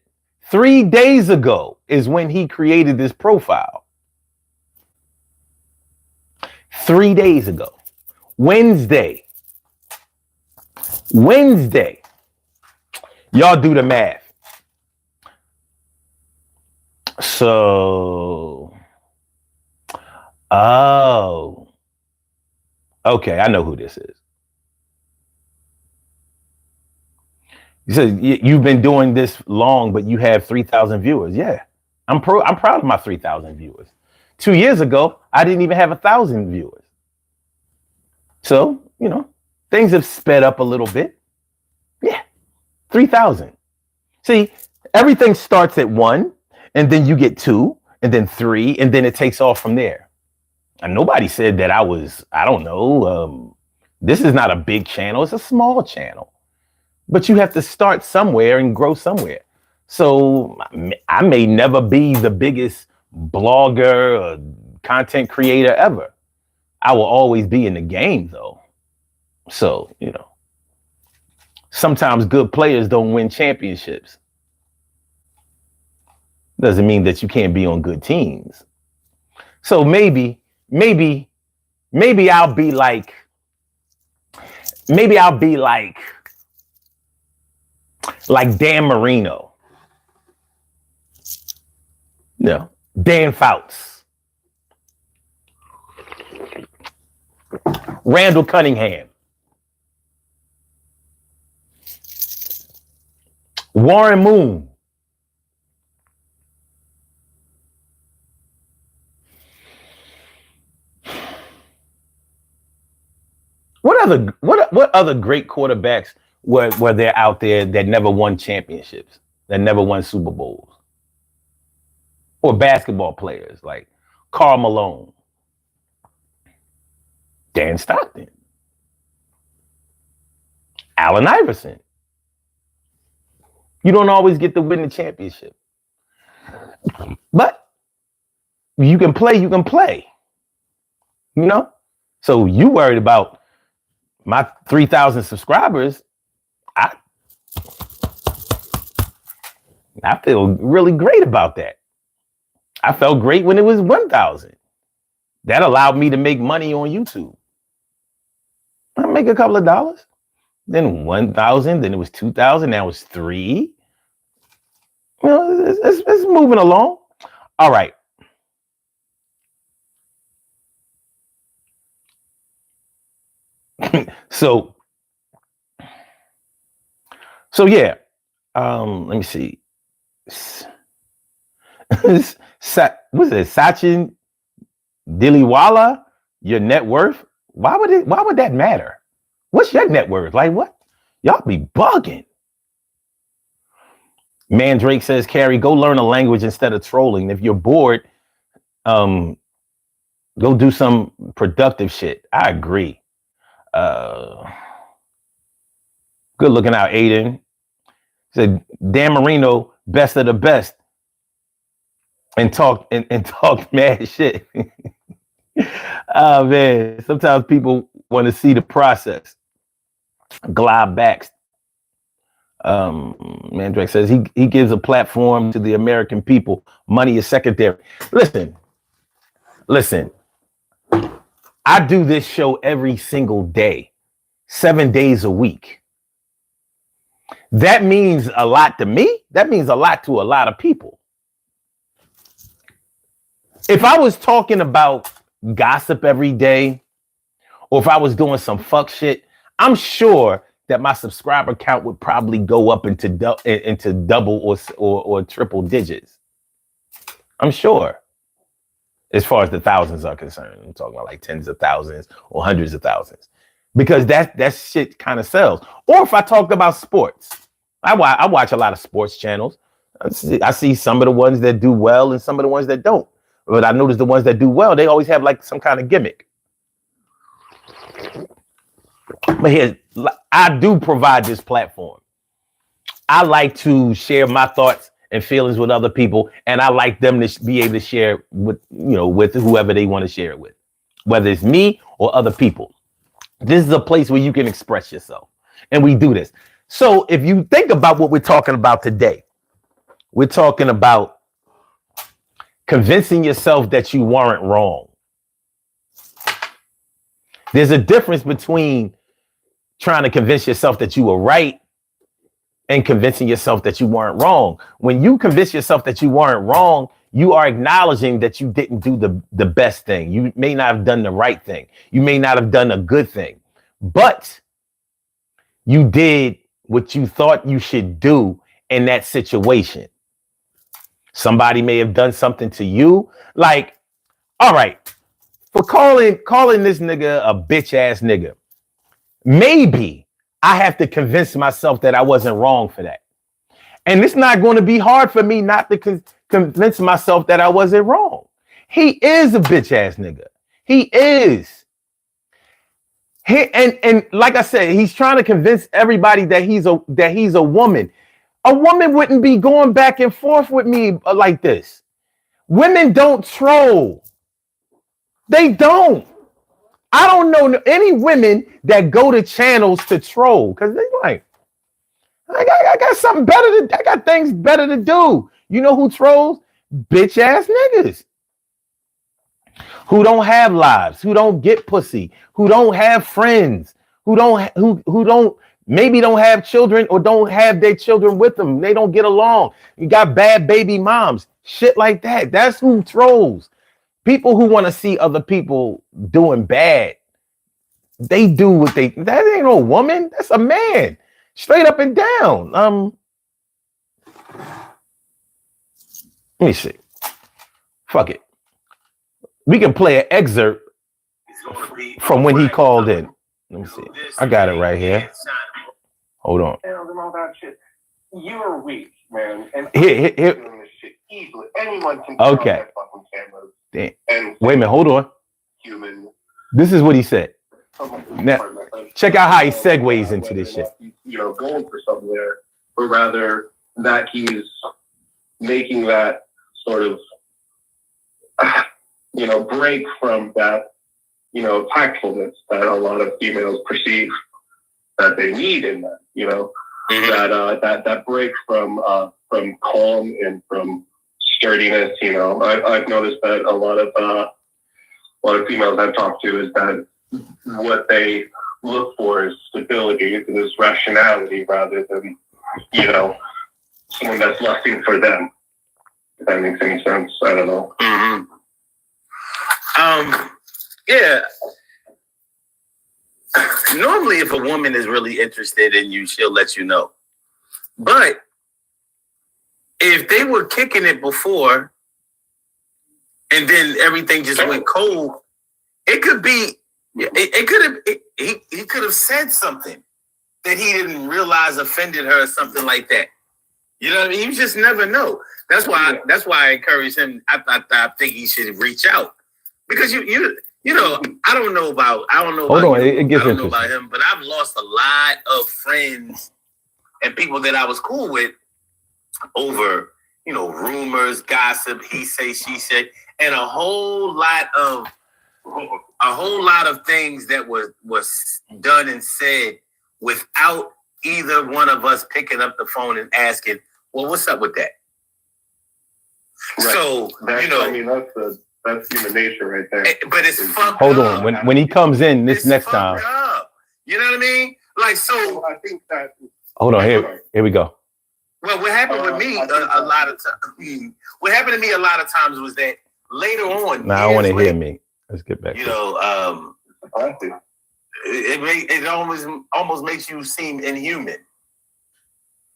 3 days ago is when he created this profile. 3 days ago. Wednesday. Y'all do the math. So, oh, okay. I know who this is. He says you've been doing this long, but you have 3,000 viewers. Yeah, I'm proud of my 3,000 viewers. 2 years ago, I didn't even have 1,000 viewers. So, you know, things have sped up a little bit. Yeah, 3,000. See, everything starts at 1, and then you get 2, and then 3, and then it takes off from there. And nobody said that I don't know. This is not a big channel. It's a small channel. But you have to start somewhere and grow somewhere. So I may never be the biggest blogger or content creator ever. I will always be in the game, though. So, you know, sometimes good players don't win championships. Doesn't mean that you can't be on good teams. So maybe I'll be like Dan Marino. No, Dan Fouts. Randall Cunningham. Warren Moon. What other great quarterbacks were there out there that never won championships, that never won Super Bowls? Or basketball players like Karl Malone, Dan Stockton, Allen Iverson. You don't always get to win the championship. But you can play, you know? So you worried about my 3,000 subscribers. I feel really great about that. I felt great when it was 1,000. That allowed me to make money on YouTube. I make a couple of dollars. Then 1,000, then it was 2,000, now it's 3. You know, it's moving along. All right. So yeah. Let me see. What's it? Sachin Diliwala, your net worth? Why would that matter? What's your net worth? Like what? Y'all be bugging. Mandrake says, Carrie, go learn a language instead of trolling. If you're bored, go do some productive shit. I agree. Good looking out, Aiden. Said Dan Marino, best of the best. And talk mad shit. Oh man, sometimes people want to see the process. Glide backs. Mandrake says he gives a platform to the American people. Money is secondary. Listen. I do this show every single day, 7 days a week. That means a lot to me. That means a lot to a lot of people. If I was talking about gossip every day, or if I was doing some fuck shit, I'm sure that my subscriber count would probably go up into double or triple digits. I'm sure. As far as the thousands are concerned, I'm talking about like tens of thousands or hundreds of thousands, because that shit kind of sells. Or if I talked about sports, I watch a lot of sports channels. I see some of the ones that do well and some of the ones that don't. But I notice the ones that do well, they always have like some kind of gimmick. But here, I do provide this platform. I like to share my thoughts and feelings with other people, and I like them to be able to share with whoever they want to share it with, whether it's me or other people. This is a place where you can express yourself, and we do this. So if you think about what we're talking about today, we're talking about convincing yourself that you weren't wrong. There's a difference between trying to convince yourself that you were right and convincing yourself that you weren't wrong. When you convince yourself that you weren't wrong, you are acknowledging that you didn't do the best thing. You may not have done the right thing. You may not have done a good thing, but you did what you thought you should do in that situation. Somebody may have done something to you. Like, all right, for calling this nigga a bitch ass nigga, maybe I have to convince myself that I wasn't wrong for that. And it's not going to be hard for me not to convince myself that I wasn't wrong. He is a bitch ass nigga. He is. And like I said, he's trying to convince everybody that he's a woman. A woman wouldn't be going back and forth with me like this. Women don't troll. They don't. I don't know any women that go to channels to troll because they like, I got something better I got things better to do. You know who trolls? Bitch ass niggas who don't have lives, who don't get pussy, who don't have friends, who maybe don't have children or don't have their children with them. They don't get along. You got bad baby moms, shit like that. That's who trolls. People who want to see other people doing bad, they do what that ain't no woman. That's a man. Straight up and down. Let me see. Fuck it. We can play an excerpt from when he called in. Let me see. I got it right here. Hold on. You're weak, man. And here. Doing this shit easily. Anyone can okay. Fucking cameras. Damn. Wait a minute. Hold on. Human. This is what he said. Now, check out how he segues into this shit. Going for something there, but rather that he's making that sort of, break from that, tactfulness that a lot of females perceive that they need in that, that break from calm and from sturdiness. I've noticed that a lot of females I've talked to is that what they look for is stability, is rationality, rather than someone that's lusting for them. If that makes any sense, I don't know. Yeah. Normally, if a woman is really interested in you, she'll let you know. But if they were kicking it before and then everything just went cold, it could be, he could have said something that he didn't realize offended her or something like that. You know what I mean? You just never know. That's why I encourage him. I think he should reach out, because I don't know about Hold on, it gets I don't know interesting. about him, but I've lost a lot of friends and people that I was cool with over, rumors, gossip, he say, she said, and a whole lot of things that was done and said without either one of us picking up the phone and asking, well, what's up with that? Right. So, that's human nature right there. But it's fucked Hold up. on, when he comes in this It's next fucked time. up. You know what I mean? Like, so. I think that. Hold on, here we go. Well, what happened with me a lot of times? What happened to me a lot of times was that later on. Now I want to hear me. Let's get back. It almost makes you seem inhuman.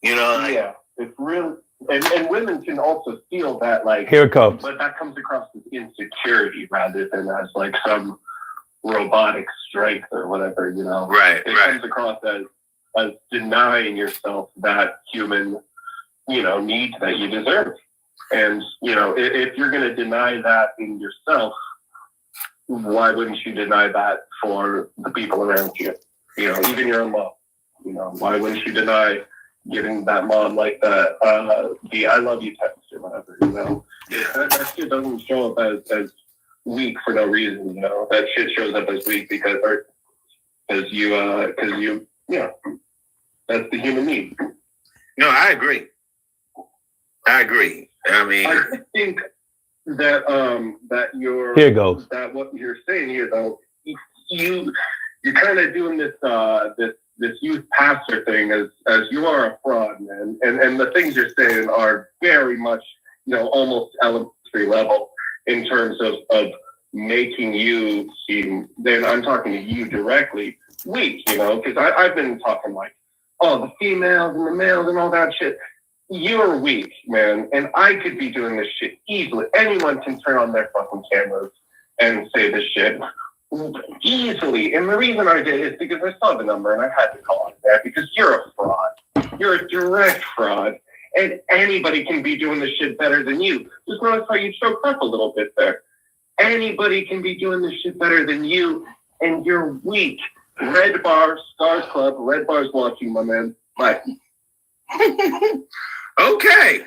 Yeah, it's real, and women can also feel that, like, Here it comes. but that comes across as insecurity rather than as like some robotic strength or whatever. Right. It comes across as denying yourself that human, need that you deserve. And, if you're going to deny that in yourself, why wouldn't you deny that for the people around you? Even your own mom. Why wouldn't you deny giving that mom like the I love you text or whatever, Yeah. That shit doesn't show up as weak for no reason, That shit shows up as weak because you that's the human need. No, I agree. I mean, I think that you're Here it goes. that what you're saying here, though, you're kind of doing this youth pastor thing as you are a fraud, man, and the things you're saying are very much almost elementary level in terms of making you seem. Then I'm talking to you directly, weak, because I've been talking like, oh, the females and the males and all that shit. You're weak, man, and I could be doing this shit easily. Anyone can turn on their fucking cameras and say this shit easily. And the reason I did is because I saw the number and I had to call it that, because you're a fraud. You're a direct fraud, and anybody can be doing this shit better than you. Just notice how you choked up a little bit there. Anybody can be doing this shit better than you, and you're weak. Red Bar, Stars Club, Red Bar's watching, my man. Bye. okay.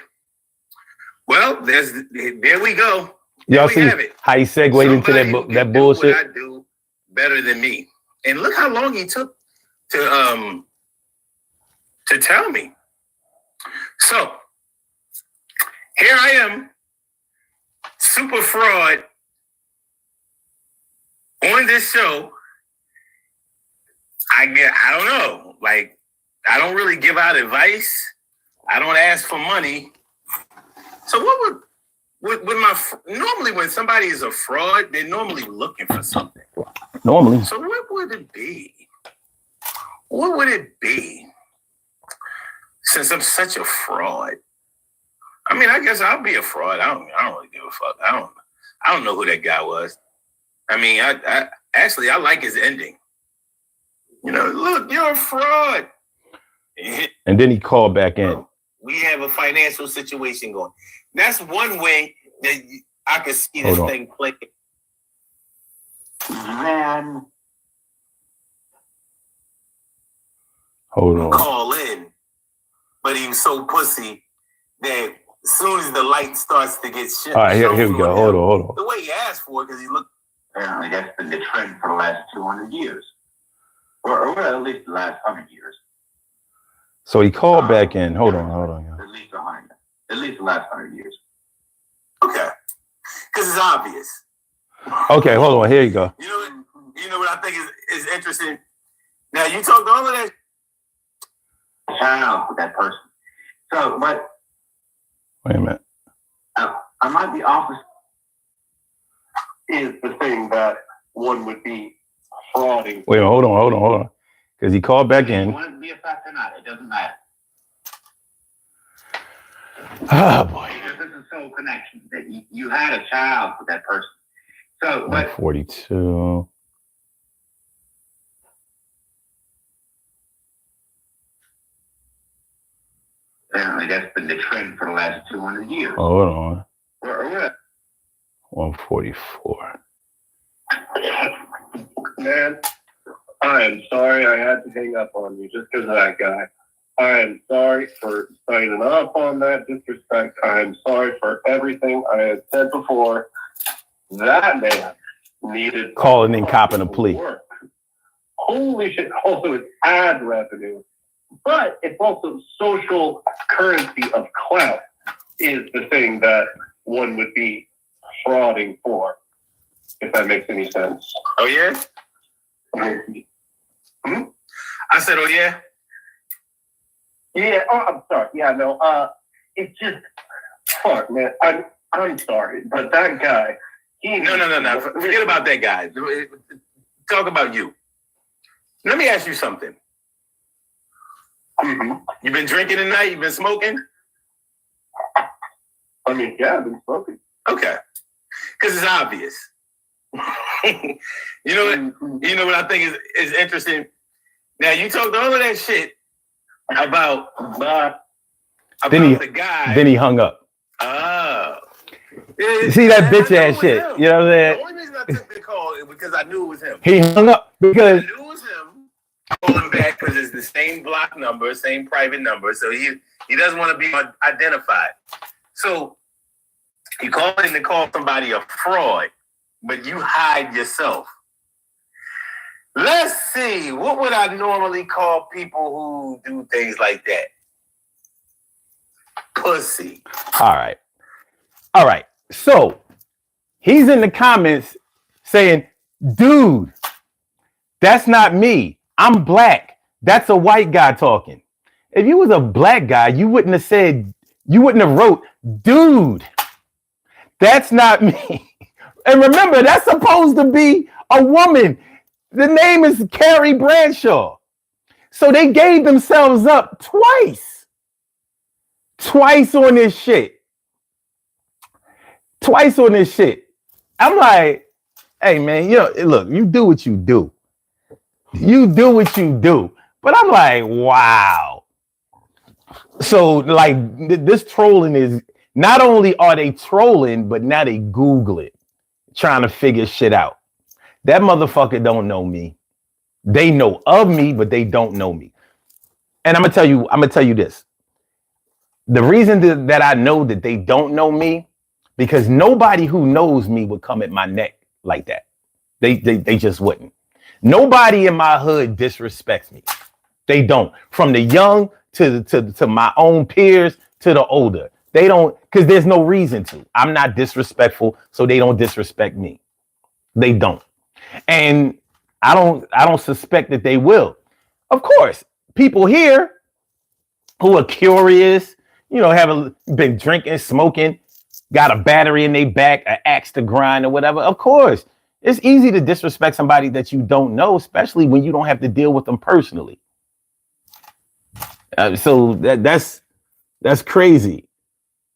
Well, there we go. Y'all see how he segued into that bullshit? What I do better than me, and look how long he took to tell me. So here I am, super fraud on this show. I don't know, like, I don't really give out advice. I don't ask for money. So what would normally when somebody is a fraud, they're normally looking for something. Normally. So what would it be? What would it be? Since I'm such a fraud. I mean, I guess I'll be a fraud. I don't really give a fuck. I don't know who that guy was. I mean, I actually like his ending. Look, you're a fraud. And then he called back in. We have a financial situation going. That's one way that I could see this thing play. Hold on. Call in, but he was so pussy that soon as the light starts to get shit. All right, here we go. Hold on. The way he asked for it, because he looked. Apparently, that's been the trend for the last 200 years, or at least the last 100 years. So he called back in. Hold on. At least 100. At least the last 100 years. Okay, because it's obvious. Okay, hold on. Here you go. You know what I think is interesting. Now you talked all of that. Child with that person. So, but Wait a minute. I might be off. Is the thing that one would be frauding. Wait a minute. Hold on. Because he called back You in. want it to be a fact or not? It doesn't matter. Oh boy. Because this is soul connection. That you had a child with that person. So, but 42. apparently, that's been the trend for the last 200 years. Hold on. Or 144. Man, I am sorry I had to hang up on you just because of that guy. I am sorry for signing off on that disrespect. I am sorry for everything I had said before. That man needed Calling in, copping a plea. work. Holy shit. Also, it's ad revenue. But it's also social currency of clout is the thing that one would be frauding for, if that makes any sense. Oh yeah. I said, oh yeah. Yeah. Oh, I'm sorry. Yeah. No. It's just fuck, man. I'm sorry, but that guy. No. Forget about that guy. Talk about you. Let me ask you something. Mm-hmm. You been drinking tonight? You been smoking? I mean, yeah, I've been smoking. Okay, because it's obvious. You know what I think is interesting. Now you talked all of that shit about the guy. Then he hung up. Oh. See that bitch ass shit. You know what I'm saying? The only reason I took the call is because I knew it was him. He hung up because I knew it was him. Calling back because it's the same block number, same private number, so he doesn't want to be identified. So you call in to call somebody a fraud, but you hide yourself. Let's see, what would I normally call people who do things like that? Pussy. All right. So he's in the comments saying, dude, that's not me. I'm black. That's a white guy talking. If you was a black guy, you wouldn't have wrote, dude, that's not me. And remember, that's supposed to be a woman. The name is Carrie Bradshaw. So they gave themselves up twice on this shit. I'm like, hey man, look, you do what you do. But I'm like, wow. So like this trolling is, not only are they trolling, but now they Google it, trying to figure shit out. That motherfucker don't know me. They know of me, but they don't know me. And I'm gonna tell you this. The reason that I know that they don't know me, because nobody who knows me would come at my neck like that. They just wouldn't. Nobody in my hood disrespects me. They don't. From the young to my own peers to the older. They don't, because there's no reason to. I'm not disrespectful, so they don't disrespect me. They don't. And I don't suspect that they will. Of course, people here who are curious, haven't been drinking, smoking, got a battery in their back, an axe to grind or whatever. Of course, it's easy to disrespect somebody that you don't know, especially when you don't have to deal with them personally. So that's crazy.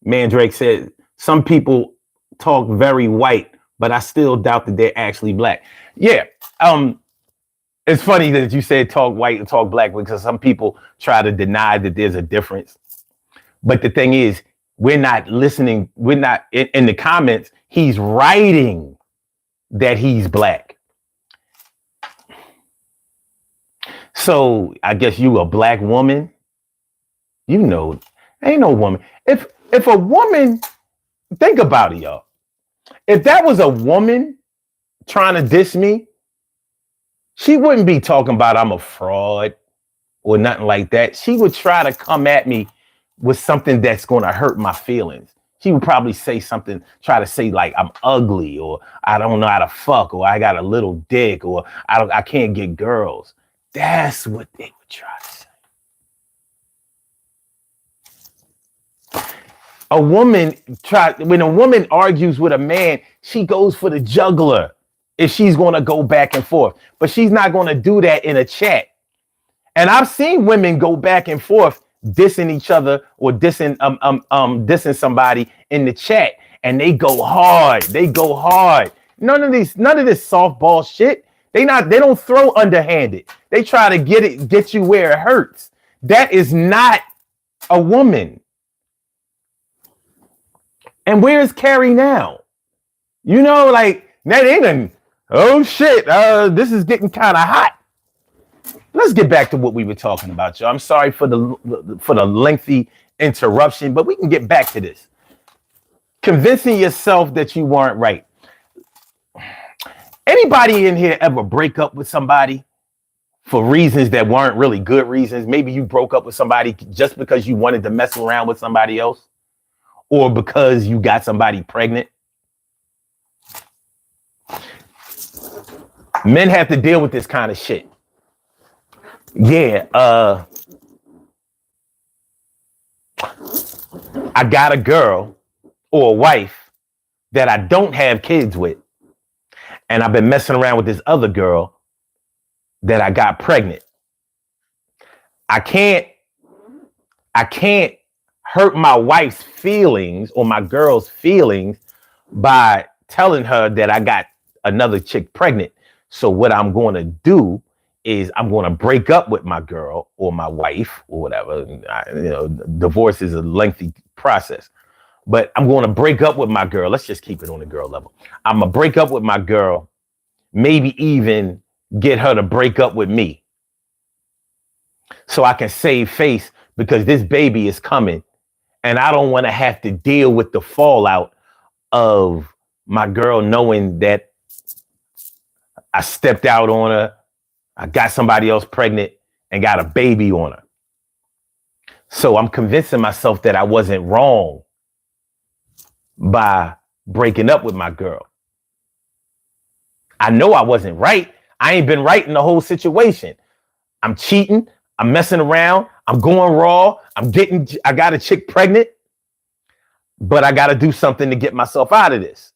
Mandrake said, some people talk very white, but I still doubt that they're actually black. Yeah. It's funny that you said talk white and talk black, because some people try to deny that there's a difference. But the thing is, we're not listening. We're not in the comments. He's writing that he's black. So I guess you a black woman. Ain't no woman. If If a woman, think about it, y'all. If that was a woman trying to diss me, she wouldn't be talking about I'm a fraud or nothing like that. She would try to come at me with something that's going to hurt my feelings. She would probably say something, try to say like I'm ugly, or I don't know how to fuck, or I got a little dick, or I can't get girls. That's what they would try to say. When a woman argues with a man, she goes for the juggler if she's going to go back and forth, but she's not going to do that in a chat. And I've seen women go back and forth dissing each other or dissing somebody in the chat, and they go hard. None of this softball shit. They don't throw underhanded. They try to get you where it hurts. That is not a woman. And where is Carrie now? You know, like that ain't oh shit. This is getting kind of hot. Let's get back to what we were talking about, y'all. I'm sorry for the lengthy interruption, but we can get back to this. Convincing yourself that you weren't right. Anybody in here ever break up with somebody for reasons that weren't really good reasons? Maybe you broke up with somebody just because you wanted to mess around with somebody else, or because you got somebody pregnant. Men have to deal with this kind of shit. Yeah, I got a girl or a wife that I don't have kids with, and I've been messing around with this other girl that I got pregnant. I can't hurt my wife's feelings or my girl's feelings by telling her that I got another chick pregnant. So what I'm going to do is I'm going to break up with my girl or my wife or whatever. Divorce is a lengthy process, but I'm going to break up with my girl. Let's just keep it on the girl level. I'm going to break up with my girl, maybe even get her to break up with me so I can save face, because this baby is coming and I don't want to have to deal with the fallout of my girl knowing that I stepped out on her, I got somebody else pregnant and got a baby on her. So I'm convincing myself that I wasn't wrong by breaking up with my girl. I know I wasn't right. I ain't been right in the whole situation. I'm cheating. I'm messing around. I'm going raw. I got a chick pregnant, but I got to do something to get myself out of this.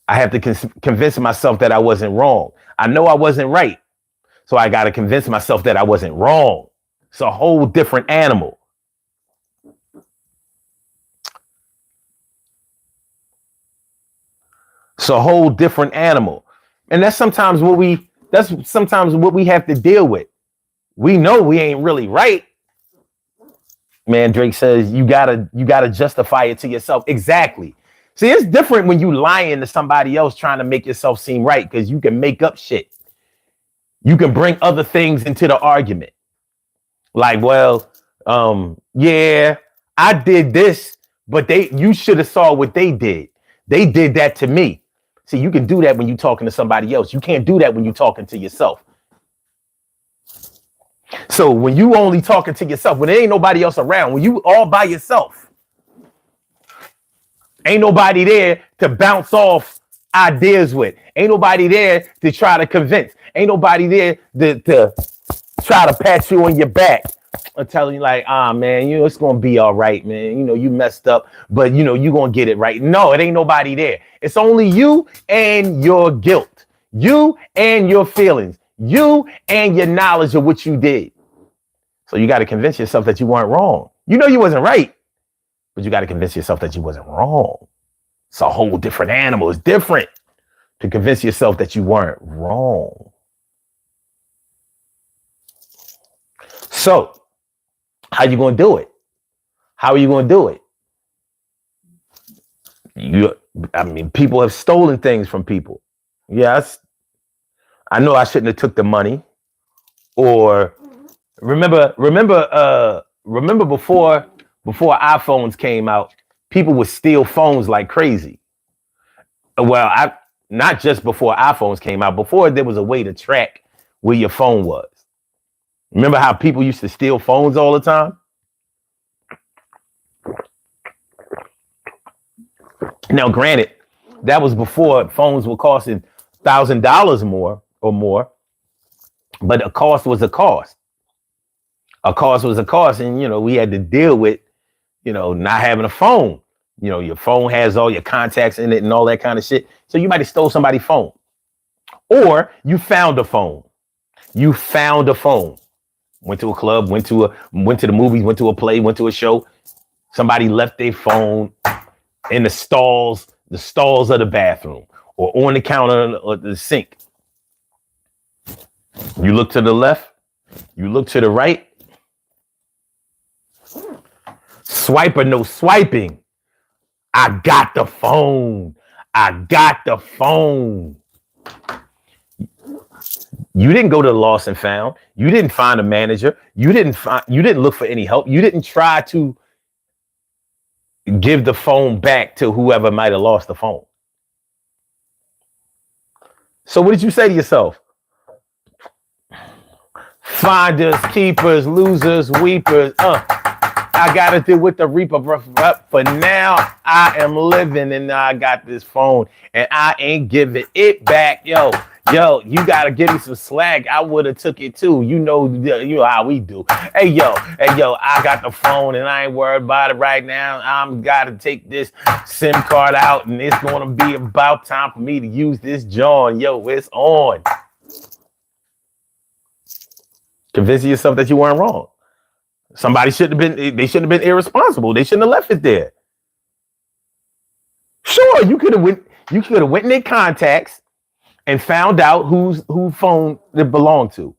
I have to convince myself that I wasn't wrong. I know I wasn't right, so I got to convince myself that I wasn't wrong. It's a whole different animal. It's a whole different animal. And that's sometimes what we have to deal with. We know we ain't really right. Man, Drake says you gotta justify it to yourself. Exactly. See, it's different when you lying to somebody else trying to make yourself seem right, because you can make up shit. You can bring other things into the argument. Like, well, yeah, I did this, but you should have saw what they did. They did that to me. See, you can do that when you're talking to somebody else. You can't do that when you're talking to yourself. So when you only talking to yourself, when there ain't nobody else around, when you all by yourself, ain't nobody there to bounce off ideas with. Ain't nobody there to try to convince. Ain't nobody there to try to pat you on your back or tell you like, man, it's going to be all right, man. You messed up, but you're going to get it right. No, it ain't nobody there. It's only you and your guilt, you and your feelings, you and your knowledge of what you did. So you got to convince yourself that you weren't wrong. You wasn't right, but you got to convince yourself that you wasn't wrong. It's a whole different animal. It's different to convince yourself that you weren't wrong. So how you going to do it? How are you going to do it? People have stolen things from people. Yes. I know I shouldn't have took the money. Or remember before before iPhones came out, people would steal phones like crazy. Well, not just before iPhones came out, before there was a way to track where your phone was. Remember how people used to steal phones all the time? Now, granted, that was before phones were costing $1,000 more or more, but a cost was a cost. A cost was a cost, and we had to deal with, not having a phone. Your phone has all your contacts in it and all that kind of shit. So you might have stole somebody's phone, or you found a phone. You found a phone. Went to a club, went to the movies, went to a play, went to a show. Somebody left their phone in the stalls of the bathroom, or on the counter or the sink. You look to the left, you look to the right. Swipe or no swiping. I got the phone. I got the phone. You didn't go to the lost and found. You didn't find a manager. You didn't look for any help. You didn't try to give the phone back to whoever might have lost the phone. So what did you say to yourself? Finders, keepers, losers, weepers. I gotta deal with the reaper. For now, I am living and I got this phone and I ain't giving it back. Yo, you gotta give me some slack. I would have took it too. You know how we do. Hey, yo, I got the phone and I ain't worried about it right now. I'm gotta take this SIM card out and it's gonna be about time for me to use this John. Yo, it's on. Convincing yourself that you weren't wrong. Somebody they shouldn't have been irresponsible. They shouldn't have left it there. Sure, you could have went in their contacts and found out whose phone it belonged to.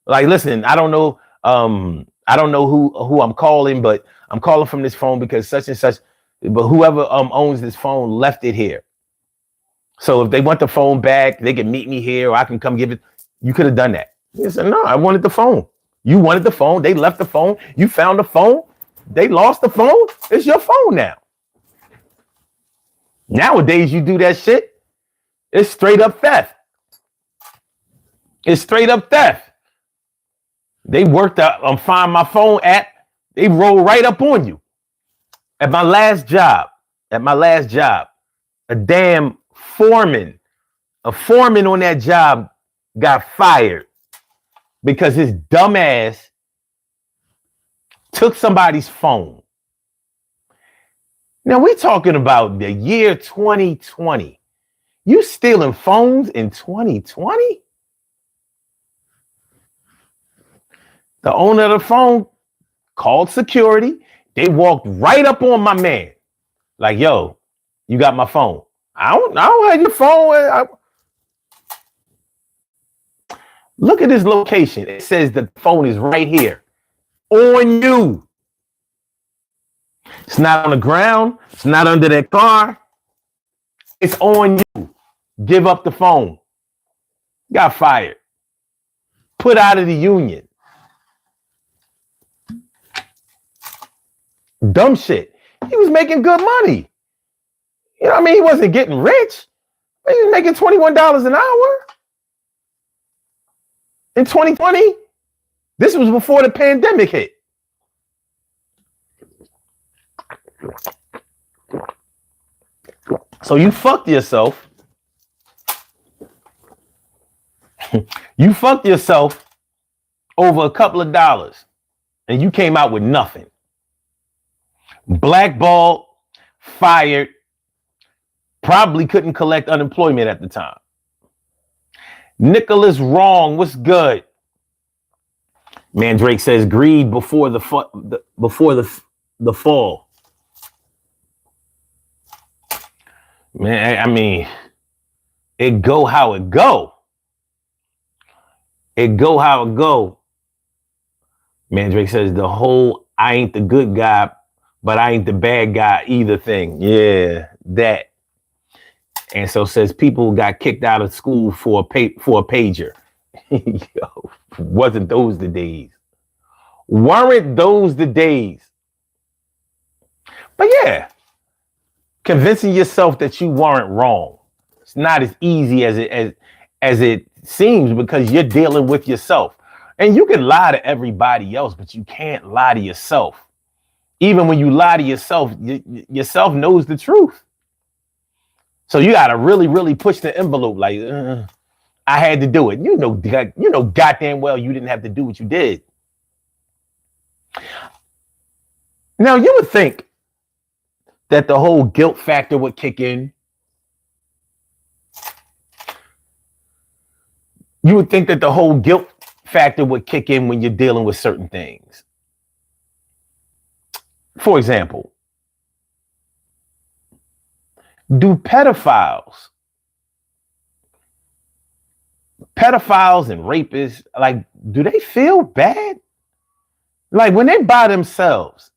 Like, listen, I don't know who I'm calling, but I'm calling from this phone because such and such, but whoever owns this phone left it here. So if they want the phone back, they can meet me here or I can come give it. You could have done that. He said, no, I wanted the phone. You wanted the phone. They left the phone. You found the phone. They lost the phone. It's your phone now. Nowadays, you do that shit. It's straight up theft. It's straight up theft. They worked out on Find My Phone app. They roll right up on you. At my last job, a damn foreman on that job got fired because his dumb ass took somebody's phone. Now we're talking about the year 2020. You stealing phones in 2020? The owner of the phone called security. They walked right up on my man. Like, yo, you got my phone. I don't have your phone. Look at this location. It says the phone is right here. On you. It's not on the ground. It's not under that car. It's on you. Give up the phone. Got fired. Put out of the union. Dumb shit. He was making good money. You know what I mean? He wasn't getting rich. He was making $21 an hour. In 2020, this was before the pandemic hit. So you fucked yourself. You fucked yourself over a couple of dollars and you came out with nothing. Blackballed, fired, probably couldn't collect unemployment at the time. Nicholas Wrong, what's good? Mandrake says greed before the fall. Man, I mean, it go how it go. It go how it go. Mandrake says the whole I ain't the good guy, but I ain't the bad guy either thing. Yeah, that. And so says people got kicked out of school for a pager. Yo, wasn't those the days? Weren't those the days? But yeah, convincing yourself that you weren't wrong. It's not as easy as it seems because you're dealing with yourself. And you can lie to everybody else, but you can't lie to yourself. Even when you lie to yourself, yourself knows the truth. So you got to really, really push the envelope. Like, I had to do it. You know, goddamn well you didn't have to do what you did. Now you would think that the whole guilt factor would kick in. You would think that the whole guilt factor would kick in when you're dealing with certain things. For example, do pedophiles and rapists, like, do they feel bad? Like when they're by themselves,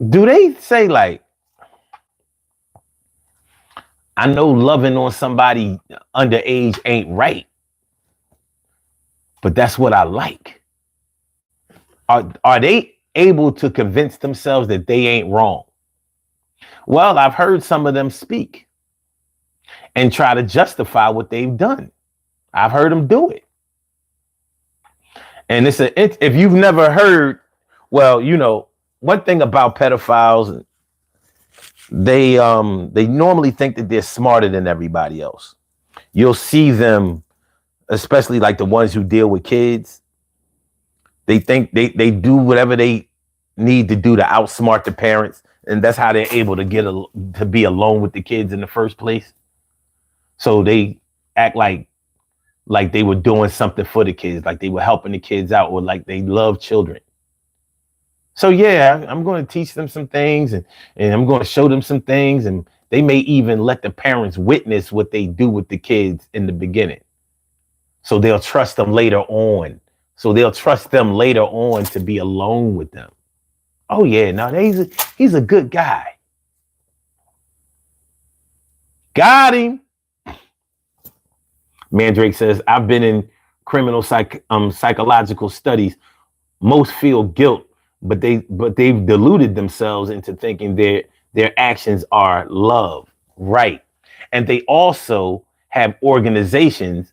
do they say like, I know loving on somebody underage ain't right, but that's what I like? Are they able to convince themselves that they ain't wrong? Well, I've heard some of them speak and try to justify what they've done. I've heard them do it. And if you've never heard, well, you know, one thing about pedophiles, they normally think that they're smarter than everybody else. You'll see them, especially like the ones who deal with kids. They think they do whatever they need to do to outsmart the parents, and that's how they're able to to be alone with the kids in the first place. So they act like they were doing something for the kids, like they were helping the kids out, or like they love children. So yeah, I'm going to teach them some things, and I'm going to show them some things, and they may even let the parents witness what they do with the kids in the beginning. So they'll trust them later on. To be alone with them. Oh yeah, no, he's a good guy. Got him. Mandrake says, I've been in criminal psychological studies. Most feel guilt, but they've deluded themselves into thinking their actions are love, right? And they also have organizations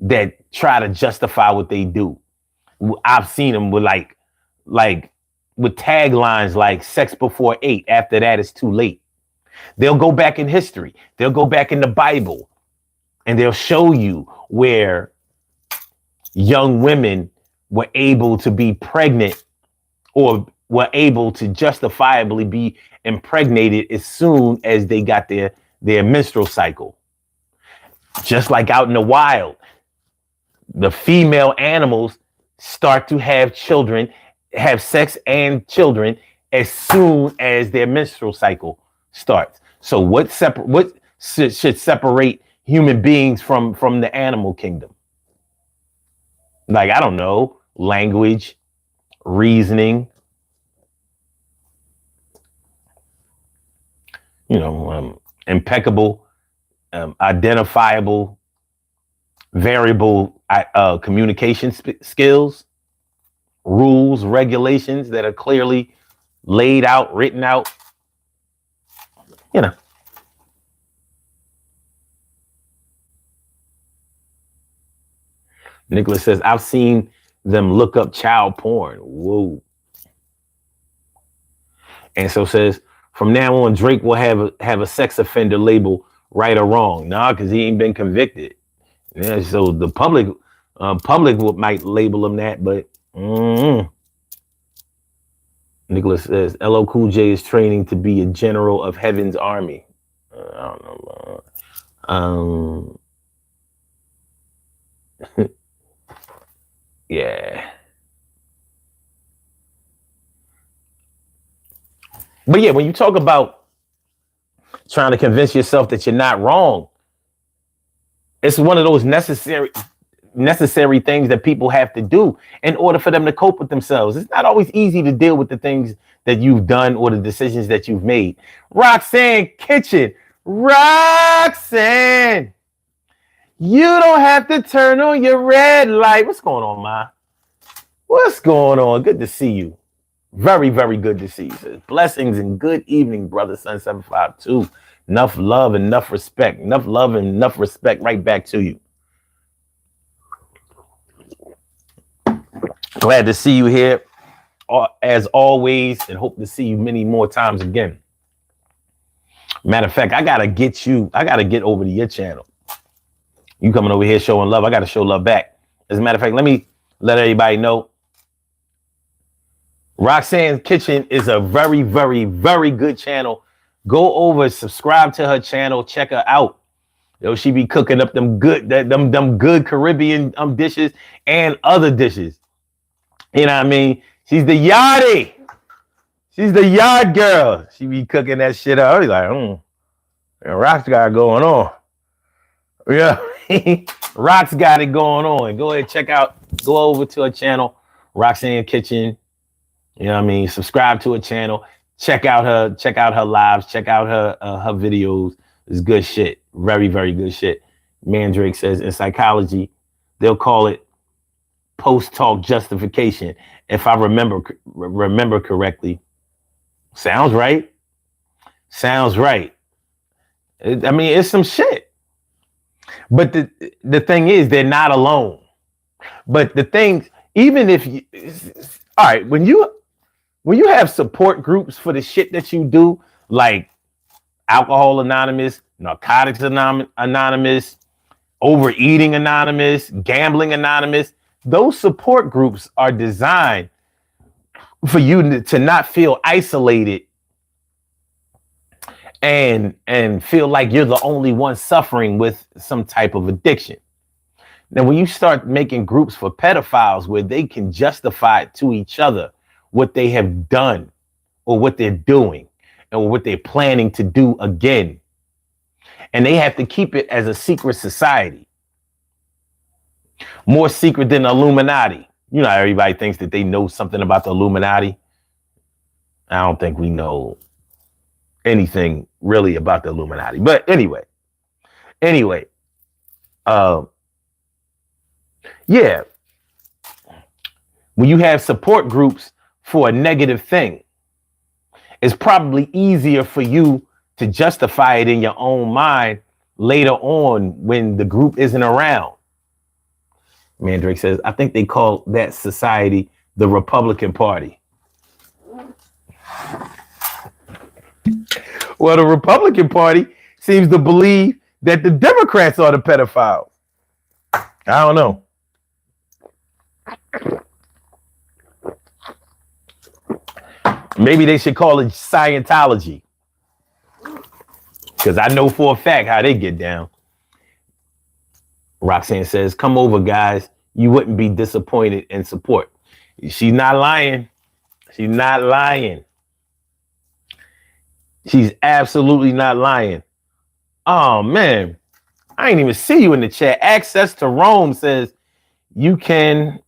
that try to justify what they do. I've seen them with like with taglines like "sex before 8." After that, it's too late. They'll go back in history. They'll go back in the Bible, and they'll show you where young women were able to be pregnant, or were able to justifiably be impregnated as soon as they got their menstrual cycle. Just like out in the wild, the female animals start to have children, have sex and children as soon as their menstrual cycle starts. So what should separate human beings from the animal kingdom? Like, I don't know, language, reasoning, impeccable, identifiable, variable communication skills, rules, regulations that are clearly laid out, written out. Nicholas says, I've seen them look up child porn. Whoa. And so says, from now on, Drake will have a sex offender label, right or wrong. Nah, because he ain't been convicted. Yeah, so the public might label him that, but Nicholas says, LL Cool J is training to be a general of Heaven's Army. I don't know. Yeah. But yeah, when you talk about trying to convince yourself that you're not wrong, it's one of those necessary things that people have to do in order for them to cope with themselves. It's not always easy to deal with the things that you've done or the decisions that you've made. Roxanne Kitchen. Roxanne, you don't have to turn on your red light. What's going on, Ma? What's going on? Good to see you. Very, very good to see you. Says, blessings and good evening, brother Sun 752. Enough love and enough respect. Enough love and enough respect right back to you. Glad to see you here as always, and hope to see you many more times again. Matter of fact, I gotta get over to your channel. You coming over here showing love, I gotta show love back. As a matter of fact, let me let everybody know. Roxanne's Kitchen is a very, very, very good channel. Go over, subscribe to her channel, check her out. Yo, she be cooking up them good Caribbean dishes and other dishes. You know what I mean? She's the yardie. She's the yard girl. She be cooking that shit up. I was like, Rox got it going on. Yeah, Rox got it going on. Go ahead, go over to her channel, Roxanne Kitchen. You know what I mean? Subscribe to her channel. Check out her lives. Check out her videos. It's good shit. Very, very good shit. Mandrake says in psychology, they'll call it post-talk justification. If I remember correctly. Sounds right. Sounds right. I mean, it's some shit. But the thing is, they're not alone. But the thing, even if you, all right, when you have support groups for the shit that you do, like Alcohol Anonymous, Narcotics Anonymous, Overeating Anonymous, Gambling Anonymous, those support groups are designed for you to not feel isolated and feel like you're the only one suffering with some type of addiction. Now, when you start making groups for pedophiles where they can justify it to each other what they have done or what they're doing and what they're planning to do again, and they have to keep it as a secret society, more secret than the Illuminati. You know, everybody thinks that they know something about the Illuminati. I don't think we know anything really about the Illuminati. But anyway, yeah. When you have support groups for a negative thing, it's probably easier for you to justify it in your own mind later on when the group isn't around. Mandrake says, I think they call that society the Republican Party. Well, the Republican Party seems to believe that the Democrats are the pedophiles. I don't know. Maybe they should call it Scientology. Because I know for a fact how they get down. Roxanne says, come over, guys. You wouldn't be disappointed in support. She's not lying. She's not lying. She's absolutely not lying. Oh, man. I ain't even see you in the chat. Access to Rome says you can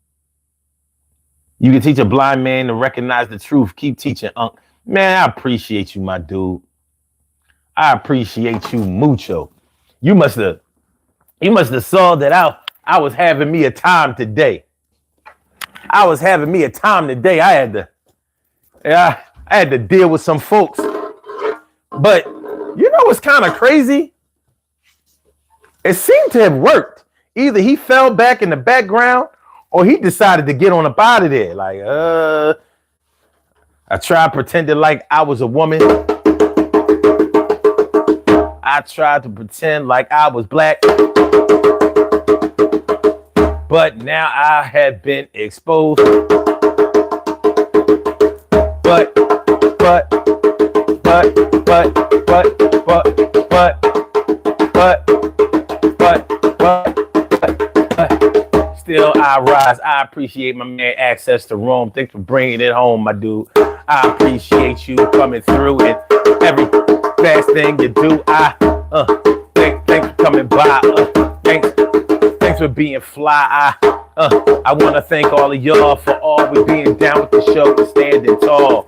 teach a blind man to recognize the truth. Keep teaching, Unc. Man, I appreciate you, my dude. I appreciate you mucho. You must have saw that I was having me a time today. I had to deal with some folks. But you know what's kind of crazy? It seemed to have worked. Either he fell back in the background or he decided to get on up out of there. Like, I tried pretending like I was a woman. I tried to pretend like I was black. But now I have been exposed. But still I rise. I appreciate my man Access to Rome. Thanks for bringing it home, my dude. I appreciate you coming through and every last thing you do. Thanks for coming by. Thanks for being fly. I want to thank all of y'all for always being down with the show and standing tall.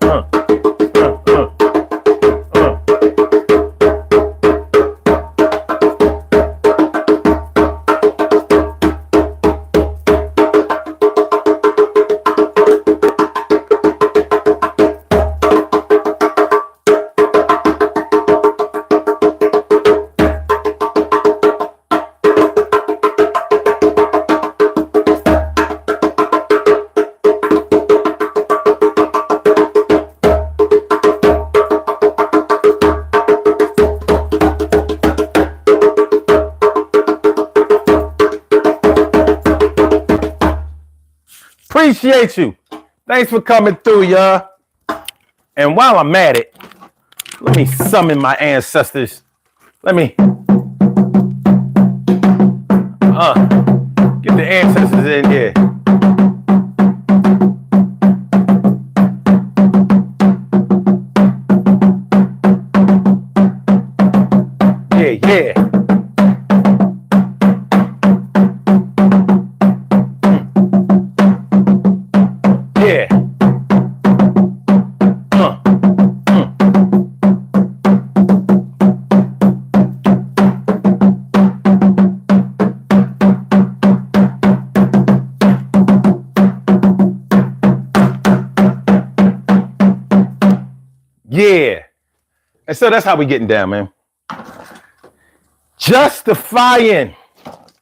Appreciate you. Thanks for coming through, y'all. And while I'm at it, let me summon my ancestors. Let me get the ancestors in here. Yeah. Yeah. Yeah. And so that's how we getting down, man. Justifying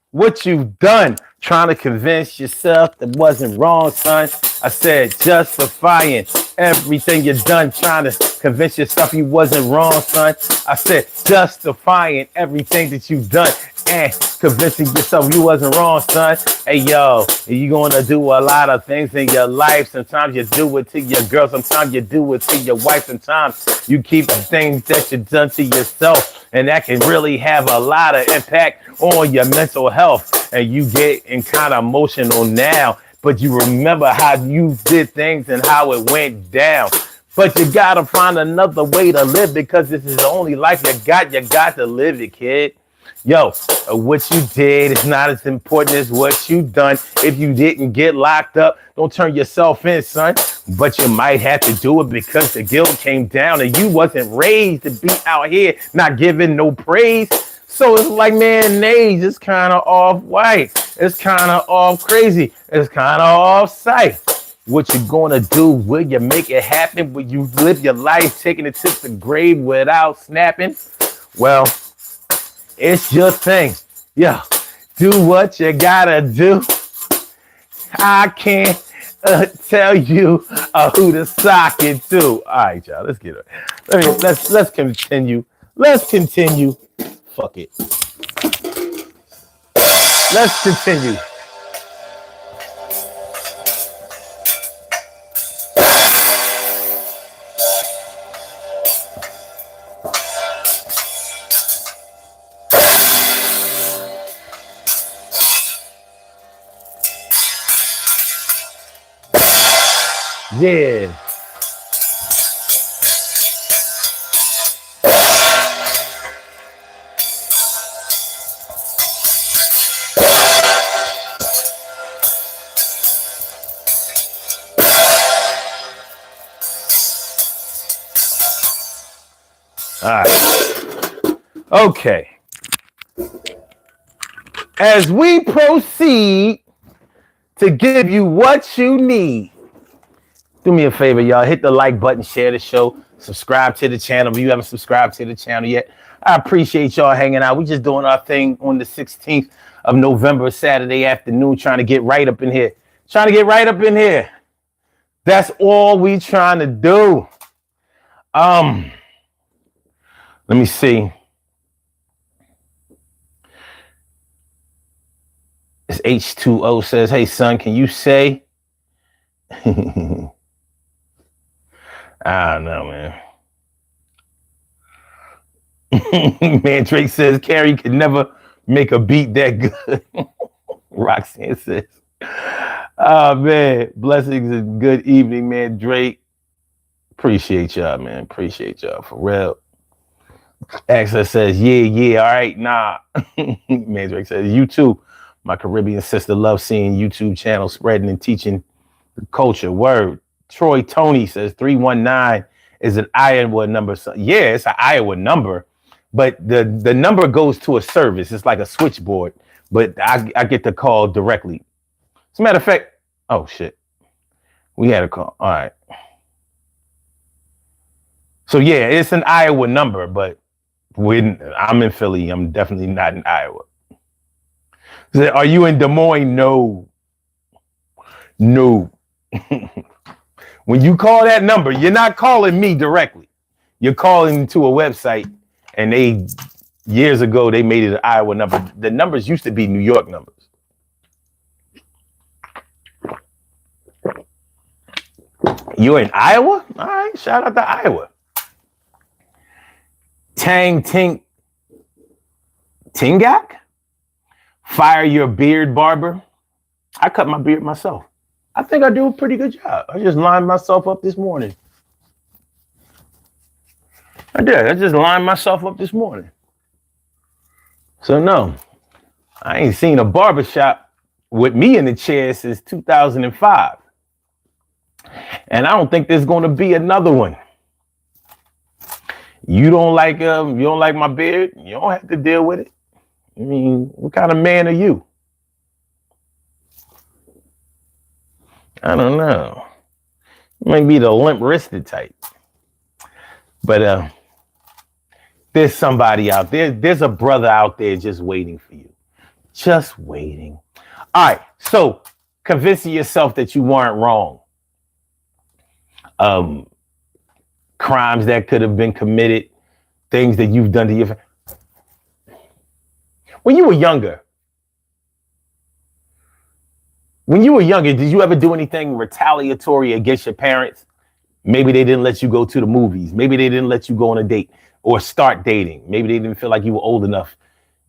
what you've done, trying to convince yourself that wasn't wrong, son. I said justifying everything you've done, trying to convince yourself you wasn't wrong, son. I said justifying everything that you've done and convincing yourself you wasn't wrong, son. Hey, yo, you're going to do a lot of things in your life. Sometimes you do it to your girl. Sometimes you do it to your wife. Sometimes you keep things that you've done to yourself. And that can really have a lot of impact on your mental health. And you get kind of emotional now. But you remember how you did things and how it went down. But you got to find another way to live because this is the only life you got. You got to live it, kid. Yo, what you did is not as important as what you done. If you didn't get locked up, don't turn yourself in, son. But you might have to do it because the guilt came down and you wasn't raised to be out here not giving no praise. So it's like mayonnaise. It's kind of off white. It's kind of off crazy. It's kind of off sight. What you gonna do? Will you make it happen? Will you live your life taking it to the grave without snapping? Well, it's your thing. Yo, do what you gotta do. I can't tell you who to sock it to. All right, y'all, let's get it. Let's continue. Let's continue. Fuck it. Let's continue. Yeah. All right. Okay. As we proceed to give you what you need, do me a favor, y'all. Hit the like button, share the show, subscribe to the channel if you haven't subscribed to the channel yet. I appreciate y'all hanging out. We just doing our thing on the 16th of November, Saturday afternoon, trying to get right up in here. Trying to get right up in here. That's all we trying to do. Let me see. This H2O says, hey, son, can you say? I don't know, man. Man, Drake says, Carrie could never make a beat that good. Roxanne says, oh, man, blessings and good evening, man, Drake. Appreciate y'all, man. Appreciate y'all, for real. Access says, yeah, all right, nah. Man, Drake says, you too. My Caribbean sister loves seeing YouTube channel spreading and teaching the culture. Word. Troy Tony says 319 is an Iowa number. So, yeah, it's an Iowa number, but the number goes to a service. It's like a switchboard, but I get the call directly. As a matter of fact, oh shit, we had a call. All right. So yeah, it's an Iowa number, but I'm in Philly. I'm definitely not in Iowa. Are you in Des Moines? No. When you call that number, you're not calling me directly. You're calling to a website, and years ago, they made it an Iowa number. The numbers used to be New York numbers. You're in Iowa? All right, shout out to Iowa. Tang Ting Tingak? Fire your beard barber. I cut my beard myself. I think I do a pretty good job. I just lined myself up this morning. I did. I just lined myself up this morning. So no, I ain't seen a barbershop with me in the chair since 2005. And I don't think there's going to be another one. You don't like my beard? You don't have to deal with it. I mean, what kind of man are you? I don't know. You might be the limp-wristed type. But there's somebody out there. There's a brother out there just waiting for you. Just waiting. All right. So convincing yourself that you weren't wrong. Crimes that could have been committed, things that you've done to your family. When you were younger, did you ever do anything retaliatory against your parents? Maybe they didn't let you go to the movies. Maybe they didn't let you go on a date or start dating. Maybe they didn't feel like you were old enough,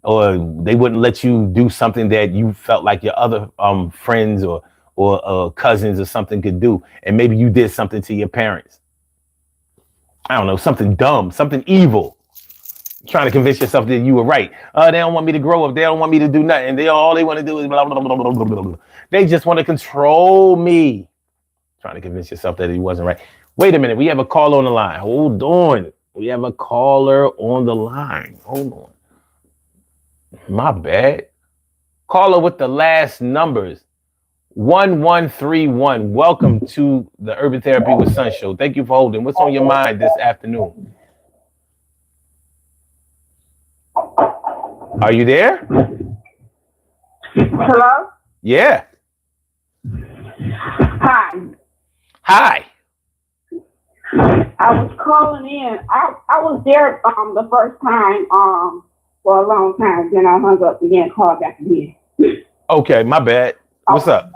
or they wouldn't let you do something that you felt like your other friends or cousins or something could do. And maybe you did something to your parents. I don't know, something dumb, something evil. Trying to convince yourself that you were right. They don't want me to grow up. They don't want me to do nothing. All they want to do is blah, blah, blah, blah, blah, blah. They just want to control me. Trying to convince yourself that he wasn't right. Wait a minute. We have a caller on the line. Hold on. We have a caller on the line. Hold on. My bad. Caller with the last numbers. 1131. Welcome to the Urban Therapy with Sun show. Thank you for holding. What's on your mind this afternoon? Are you there? Hello? Yeah. Hi. Hi. I was calling in. I was there the first time for a long time. Then I hung up again, called back again. Okay, my bad. What's up?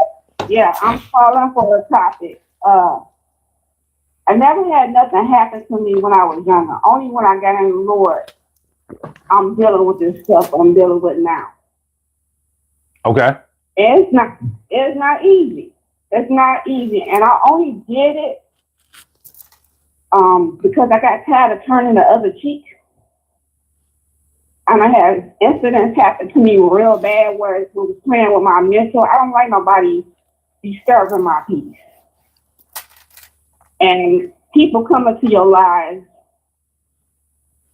Yeah, I'm calling for a topic. I never had nothing happen to me when I was younger. Only when I got in the Lord, I'm dealing with this stuff I'm dealing with now. Okay. And it's not easy. It's not easy. And I only did it because I got tired of turning the other cheek. And I had incidents happen to me real bad where it was playing with my mental. I don't like nobody disturbing my peace. And people come into your lives,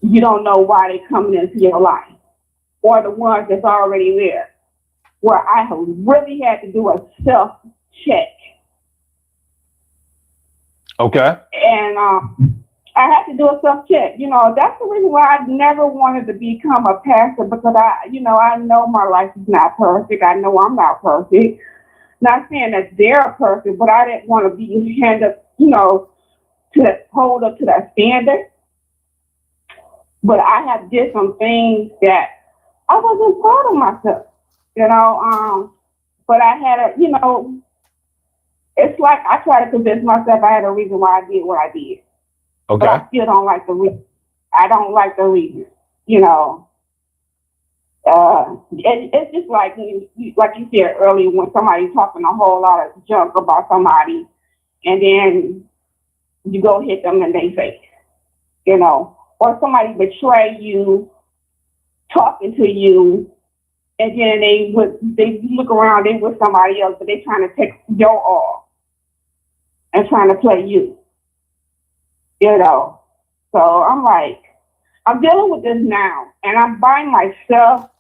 you don't know why they're coming into your life, or the ones that's already there, where I have really had to do a self-check. Okay. And I had to do a self-check. You know, that's the reason why I never wanted to become a pastor, because I know my life is not perfect. I know I'm not perfect. Not saying that they're perfect, but I didn't want to be handed, to hold up to that standard. But I have did some things that I wasn't proud of myself, but I had it's like I try to convince myself I had a reason why I did what I did. Okay. But I still don't like the reason. I don't like the reason, it's just like you said earlier, when somebody's talking a whole lot of junk about somebody, and then you go hit them in their face, or somebody betray you, talking to you, and then they look around, they with somebody else, but they trying to take your all and trying to play you, So I'm like, I'm dealing with this now, and I'm by myself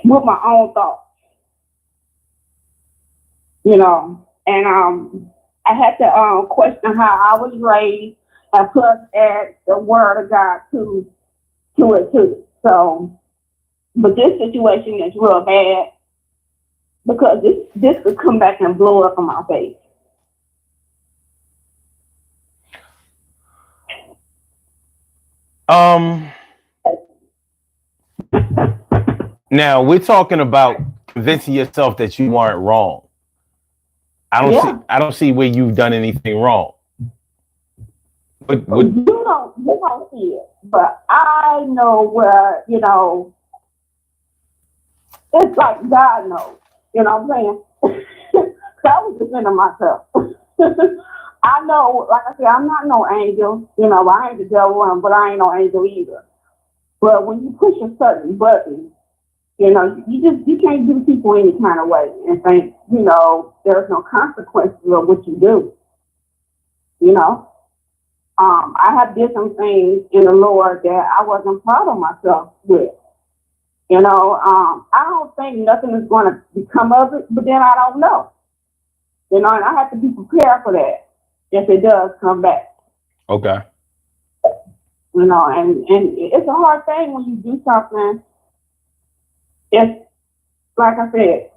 with my own thoughts, and I had to question how I was raised, and plus add the word of God to it too. So, but this situation is real bad because this could come back and blow up in my face. Now we're talking about convincing yourself that you weren't wrong. I don't see where you've done anything wrong. But You don't see it, but I know where, it's like God knows. You know what I'm saying? So I was defending myself. I know, like I said, I'm not no angel. I ain't the devil, but I ain't no angel either. But when you push a certain button, you can't do people any kind of way and think, there's no consequences of what you do. I have did some things in the Lord that I wasn't proud of myself with. I don't think nothing is going to come of it, but then I don't know. And I have to be prepared for that if it does come back. okay. And it's a hard thing when you do something. If, like I said,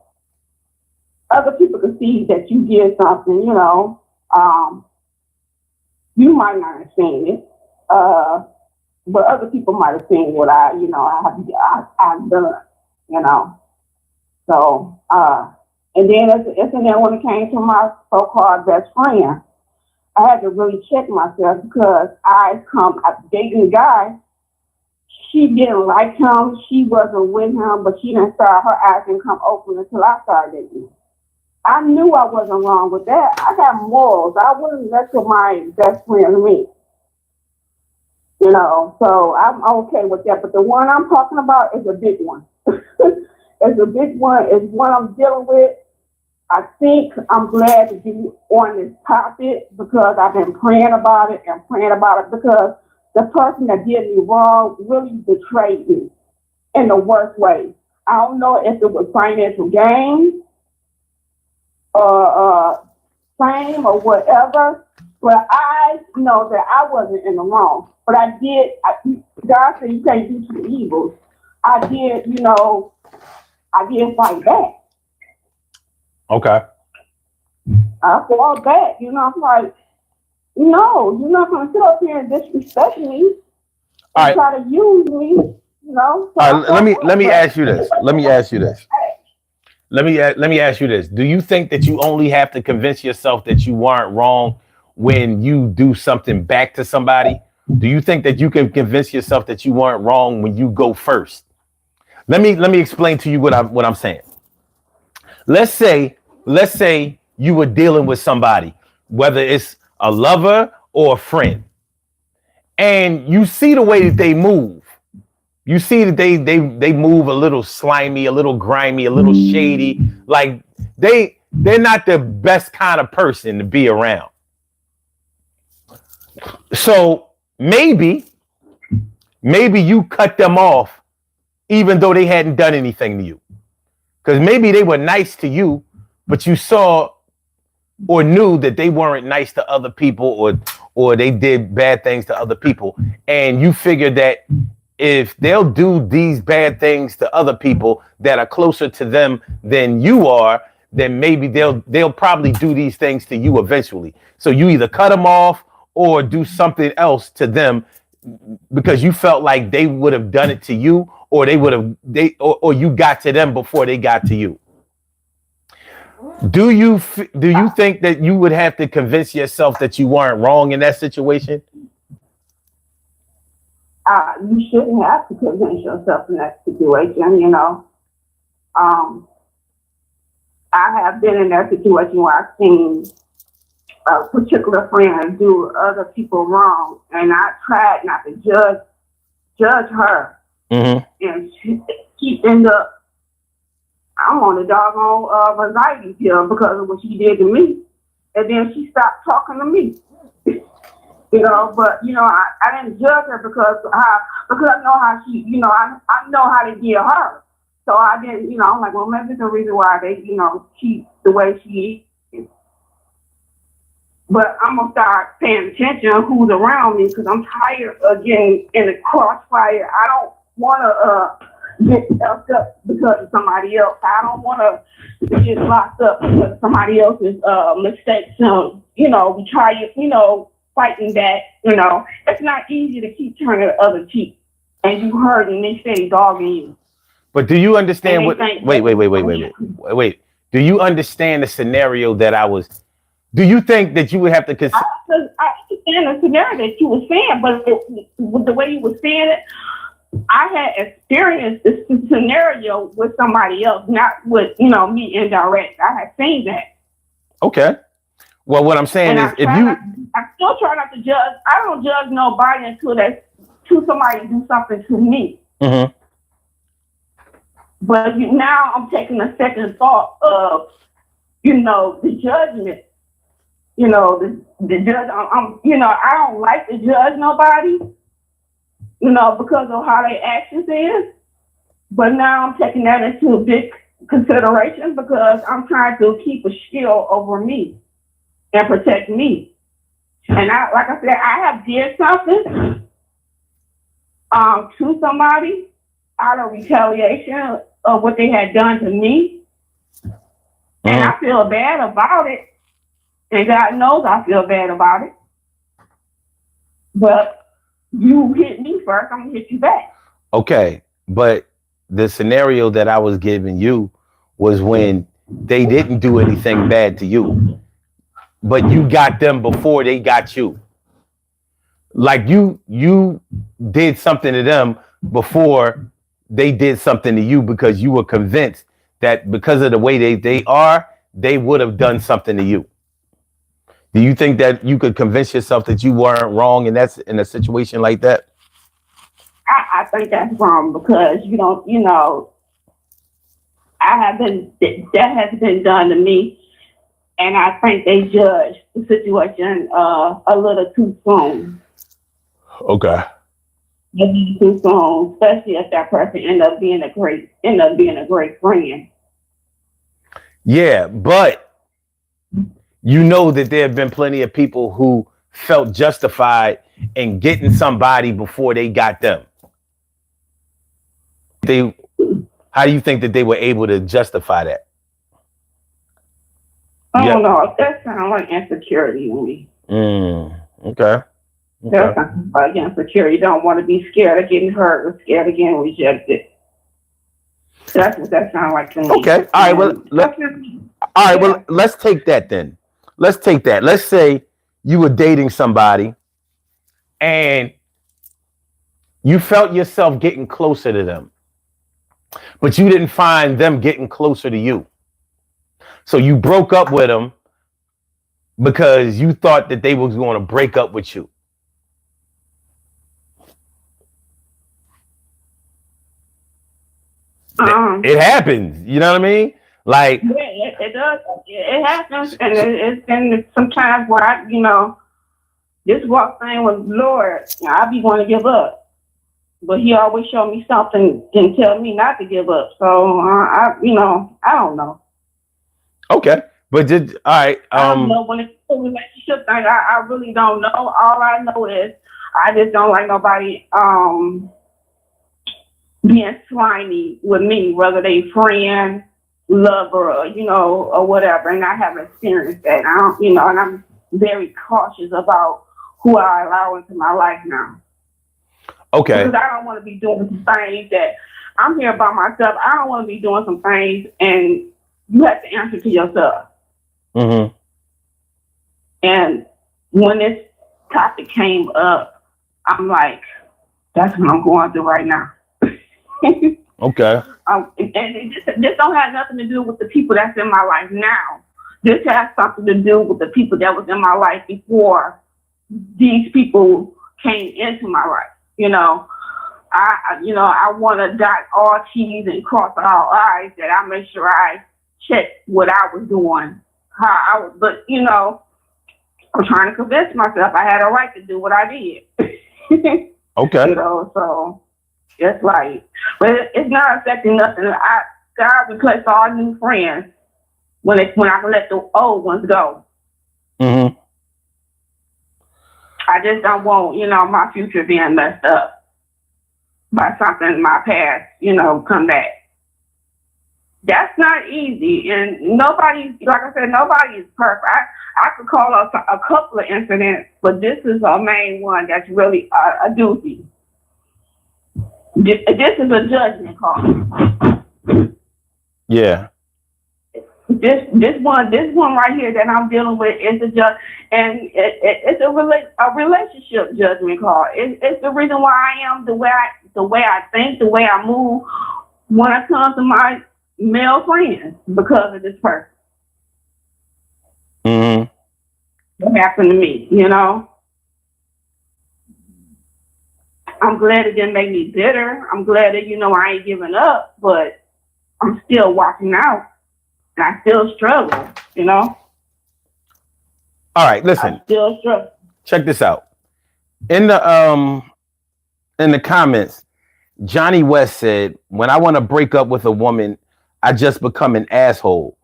other people can see that you did something, you might not have seen it, but other people might have seen what I've done, So, and then when it came to my so-called best friend, I had to really check myself because I dating a guy. She didn't like him. She wasn't with him, but she didn't start, her eyes didn't come open until I started dating. I knew I wasn't wrong with that. I got morals. I wouldn't mess with my best friend me. So I'm okay with that. But the one I'm talking about is a big one. It's a big one. It's one I'm dealing with. I think I'm glad to be on this topic because I've been praying about it because the person that did me wrong really betrayed me in the worst way. I don't know if it was financial gain or fame or whatever, but I know that I wasn't in the wrong. But God said you can't do two evils. I did fight back. Okay. I fought back. I'm like, no, you're not going to sit up here and disrespect me and try to use me, So all right, let me ask you this. Let me ask you this. Do you think that you only have to convince yourself that you weren't wrong when you do something back to somebody? Do you think that you can convince yourself that you weren't wrong when you go first? Let me explain to you what I'm saying. Let's say you were dealing with somebody, whether it's a lover or a friend, and you see the way that they move. You see that they move a little slimy, a little grimy, a little shady. Like they're not the best kind of person to be around. So maybe you cut them off even though they hadn't done anything to you. Because maybe they were nice to you, but you saw or knew that they weren't nice to other people or they did bad things to other people. And you figured that if they'll do these bad things to other people that are closer to them than you are, then maybe they'll probably do these things to you eventually. So you either cut them off or do something else to them because you felt like they would have done it to you, or or you got to them before they got to you. Do you think that you would have to convince yourself that you weren't wrong in that situation? You shouldn't have to convince yourself in that situation, I have been in that situation where I've seen a particular friend do other people wrong, and I tried not to judge her. Mm-hmm. And she ended up, I'm on the doggone anxiety pill because of what she did to me. And then she stopped talking to me. But I didn't judge her because I know how she, I know how to get her. So I didn't, I'm like, well, maybe it's the reason why they, she's the way she is. But I'm gonna start paying attention to who's around me because I'm tired of getting in the crossfire. I don't want to get stuck up because of somebody else. I don't want to get locked up because of somebody else's mistakes. We try, fighting back. It's not easy to keep turning the other cheek, and you heard and they say dogging you. But do you understand And what? they think, Wait. Do you understand the scenario that I was? Do you think that you would have to consider? I understand the scenario that you were saying, but with the way you were saying it, I had experienced this scenario with somebody else, not with, me indirect. I had seen that. Okay. Well, what I'm saying is, I still try not to judge. I don't judge nobody until somebody do something to me. Mm-hmm. But now I'm taking a second thought of, the judgment. The judge. I don't like to judge nobody. Because of how their actions is. But now I'm taking that into a big consideration because I'm trying to keep a shield over me and protect me. And like I said, I have did something to somebody out of retaliation of what they had done to me. And I feel bad about it. And God knows I feel bad about it. But you hit me first, I'm gonna hit you back. Okay, but the scenario that I was giving you was when they didn't do anything bad to you, but you got them before they got you. Like you did something to them before they did something to you because you were convinced that because of the way they are, they would have done something to you. Do you think that you could convince yourself that you weren't wrong and that's in a situation like that? I think that's wrong because that has been done to me, and I think they judge the situation a little too soon. Okay. Maybe too soon, especially if that person end up being a great friend. Yeah, but you know that there have been plenty of people who felt justified in getting somebody before they got them. How do you think that they were able to justify that? I don't know. That sounds like insecurity to me. Okay. That sounds like insecurity. You don't want to be scared of getting hurt or scared of getting rejected. That's what that sounds like to me. Okay. All right. Well, let's take that then. Let's take that. Let's say you were dating somebody and you felt yourself getting closer to them, but you didn't find them getting closer to you. So you broke up with them because you thought that they was going to break up with you. It happens. You know what I mean? Like, yeah, it does. It happens, and it's been sometimes where this walk thing with Lord, I be wanting to give up, but He always show me something and tell me not to give up. So I don't know. Okay, but all right. I don't know when it's a relationship thing. I really don't know. All I know is I just don't like nobody being slimy with me, whether they friend, lover, or whatever. And I haven't experienced that. I don't, and I'm very cautious about who I allow into my life now. Okay. Because I don't want to be doing some things that I'm here by myself. I don't want to be doing some things and you have to answer to yourself. Mm-hmm. And when this topic came up, I'm like, that's what I'm going through right now. Okay. And this don't have nothing to do with the people that's in my life now. This has something to do with the people that was in my life before these people came into my life. I want to dot all T's and cross all I's, that I make sure I check what I was doing, but I'm trying to convince myself I had a right to do what I did. Okay. So it's like, but it's not affecting nothing. God replaced all new friends when I let the old ones go. Mm-hmm. I just don't want, my future being messed up by something in my past, come back. That's not easy. And nobody, like I said, nobody is perfect. I could call up a couple of incidents, but this is a main one that's really a doozy. This is a judgment call. Yeah. This one right here that I'm dealing with is a judge, and it's a relationship judgment call. It's the reason why I am the way I think, the way I move when it comes to my male friends because of this person. Mm-hmm. What happened to me, you know? I'm glad it didn't make me bitter. I'm glad that, I ain't giving up, but I'm still watching out. And I still struggle, All right, listen. I still struggle. Check this out. In the comments, Johnny West said, "When I want to break up with a woman, I just become an asshole.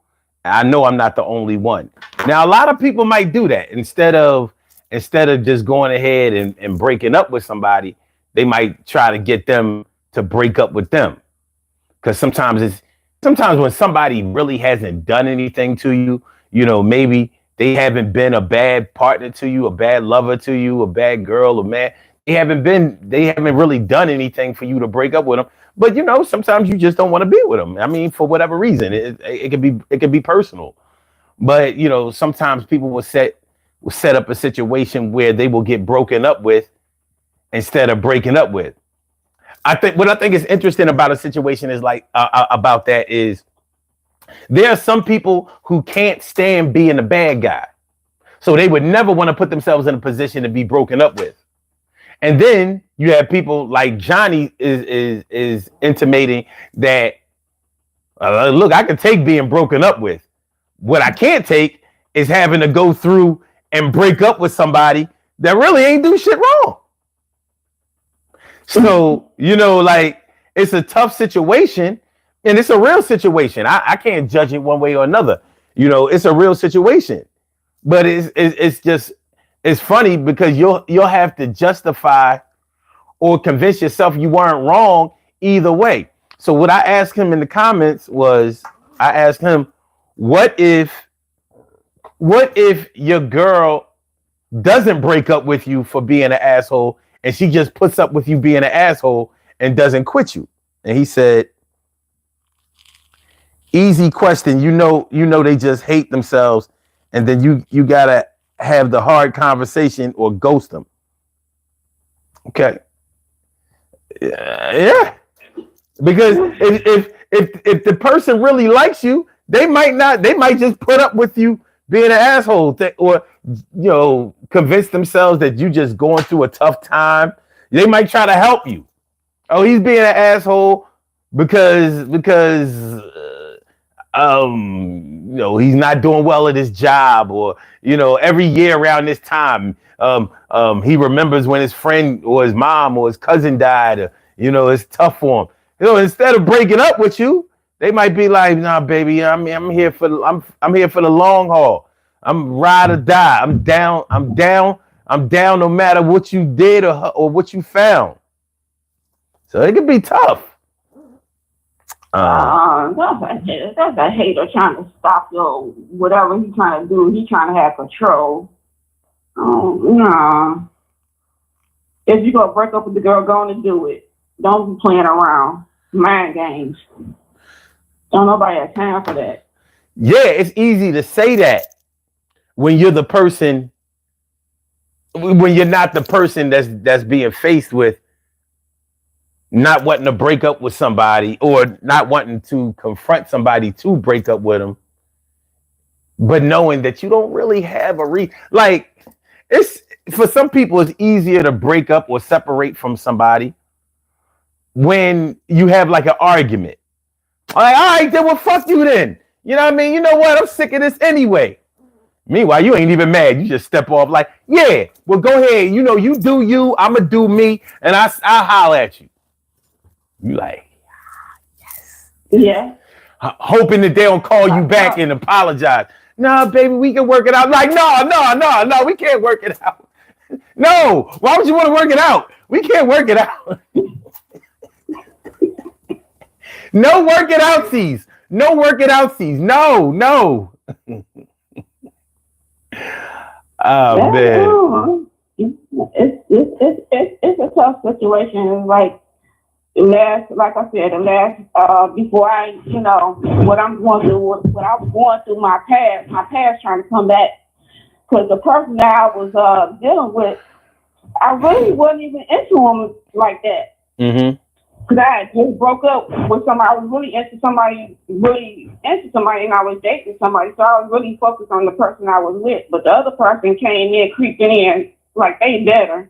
I know I'm not the only one." Now, a lot of people might do that instead of just going ahead and breaking up with somebody. They might try to get them to break up with them, because sometimes when somebody really hasn't done anything to you, maybe they haven't been a bad partner to you, a bad lover to you, a bad girl or man. They haven't really done anything for you to break up with them. But sometimes you just don't want to be with them. I mean, for whatever reason, it could be personal. But sometimes people will set up a situation where they will get broken up with instead of breaking up with. What I think is interesting about a situation is about that is there are some people who can't stand being a bad guy. So they would never want to put themselves in a position to be broken up with. And then you have people like Johnny is intimating that, look, I can take being broken up with. What I can't take is having to go through and break up with somebody that really ain't do shit wrong. So, it's a tough situation, and it's a real situation. I can't judge it one way or another. It's a real situation. But it's funny because you'll have to justify or convince yourself you weren't wrong either way. So what I asked him in the comments was, I asked him, what if your girl doesn't break up with you for being an asshole, and she just puts up with you being an asshole and doesn't quit you? And he said, easy question. They just hate themselves, and then you gotta have the hard conversation or ghost them. Okay. Yeah. Because if the person really likes you, they might just put up with you being an asshole, or convince themselves that you just going through a tough time. They might try to help you. Oh, he's being an asshole because he's not doing well at his job, or every year around this time he remembers when his friend or his mom or his cousin died, or, it's tough for him. Instead of breaking up with you, they might be like, nah, baby, I'm here for the long haul. I'm ride or die. I'm down no matter what you did or what you found. So it can be tough. That's a hater trying to stop your whatever he's trying to do. He's trying to have control. Nah. If you're gonna break up with the girl, go on and do it. Don't be playing around. Mind games. Don't nobody have time for that. Yeah, it's easy to say that when you're the person, when you're not the person that's being faced with not wanting to break up with somebody, or not wanting to confront somebody to break up with them, but knowing that you don't really have it's for some people, it's easier to break up or separate from somebody when you have like an argument. Like, all right, then well, fuck you then. You know what I mean? You know what? I'm sick of this anyway. Meanwhile, you ain't even mad. You just step off like, yeah, well, go ahead. You do you, I'ma do me, and I'll holler at you. You like, yes. Yeah. Hoping that they don't call you back and apologize. Nah, baby, we can work it out. Like, no, we can't work it out. No, why would you want to work it out? We can't work it out. No work it outsies. No work it outsies. No. Oh, man. It's a tough situation. It's like like I said, before I, what I'm going through, what I was going through, my past trying to come back, because the person that I was dealing with, I really wasn't even into him like that. Mm-hmm. Because I had just broke up with somebody. I was really into somebody, and I was dating somebody. So I was really focused on the person I was with. But the other person came in, creeping in like they better.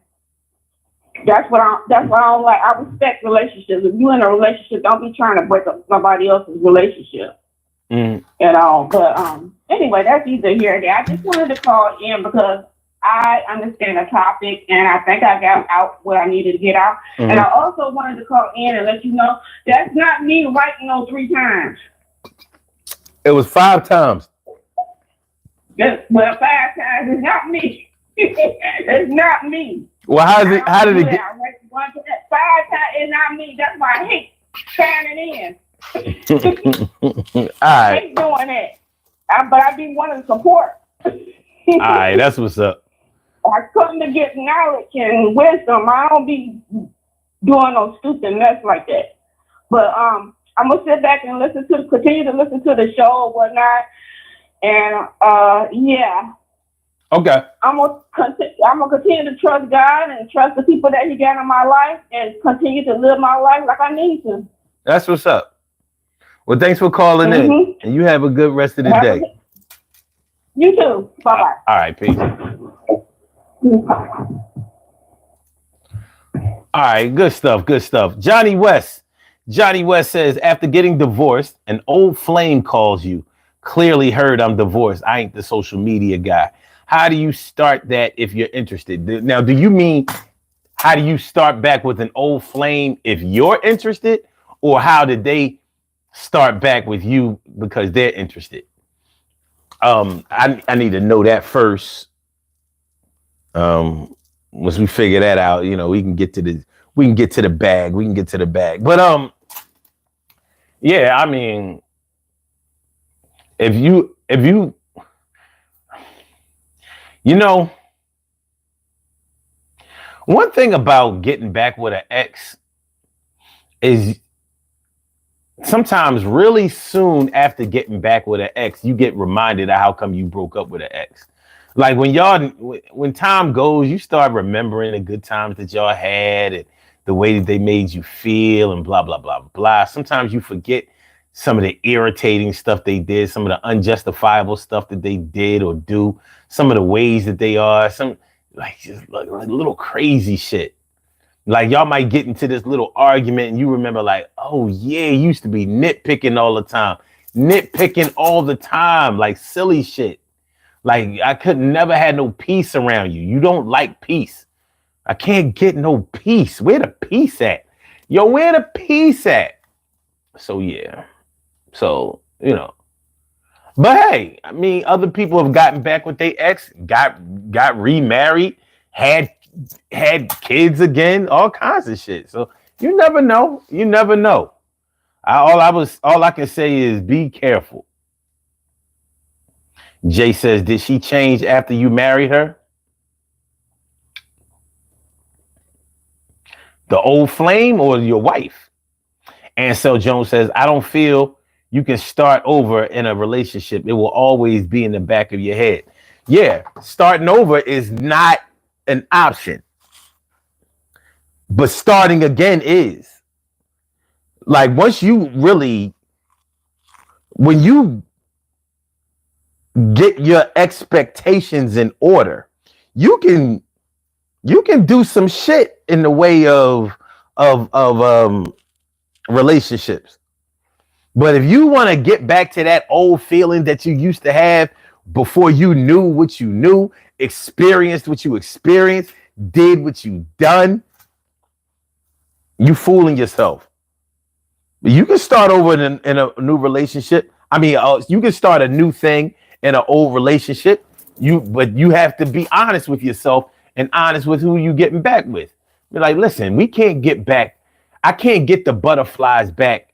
That's why I don't like. I respect relationships. If you're in a relationship, don't be trying to break up somebody else's relationship. Mm. But anyway, that's either here or there. I just wanted to call in because I understand the topic, and I think I got out what I needed to get out. Mm-hmm. And I also wanted to call in and let you know that's not me writing on 3 times. It was 5 times. Well, 5 times is not me. It's not me. Well, how did it get? 5 times is not me. That's why I hate signing in. All I right. hate doing that. But I be wanting support. All right, that's what's up. I come to get knowledge and wisdom. I don't be doing no stupid mess like that. But I'm gonna sit back and continue to listen to the show or whatnot. And yeah. Okay. I'm gonna continue to trust God and trust the people that He got in my life and continue to live my life like I need to. That's what's up. Well, thanks for calling in, and you have a good rest of the day. You too. Bye-bye. All right, peace. All right, good stuff. Johnny West says, after getting divorced, an old flame calls you. Clearly heard I'm divorced. I ain't the social media guy. How do you start that if you're interested? Now, do you mean how do you start back with an old flame if you're interested? Or how did they start back with you because they're interested? I need to know that first. Once we figure that out, we can get to the bag. But yeah, I mean, if you one thing about getting back with an ex is sometimes really soon after getting back with an ex, you get reminded of how come you broke up with an ex. Like when time goes, you start remembering the good times that y'all had and the way that they made you feel and blah, blah, blah, blah. Sometimes you forget some of the irritating stuff they did, some of the unjustifiable stuff that they did or do, some of the ways that they are, some just little crazy shit. Like y'all might get into this little argument and you remember like, oh yeah, you used to be nitpicking all the time, like silly shit. Like I could never had no peace around you. You don't like peace. I can't get no peace. Where the peace at? Yo, where the peace at? So yeah. So, but hey, I mean, other people have gotten back with their ex, got remarried, had kids again, all kinds of shit. So you never know. All I can say is be careful. Jay says, did she change after you married her? The old flame or your wife? Ansel Jones says, I don't feel you can start over in a relationship. It will always be in the back of your head. Yeah, starting over is not an option. But starting again is. Like when you get your expectations in order, you can do some shit in the way of relationships. But if you want to get back to that old feeling that you used to have before you knew what you knew, experienced what you experienced, did what you done, you fooling yourself. You can start over in a new relationship. I mean, you can start a new thing in an old relationship. But you have to be honest with yourself and honest with who you getting back with. Be like, listen, we can't get back. I can't get the butterflies back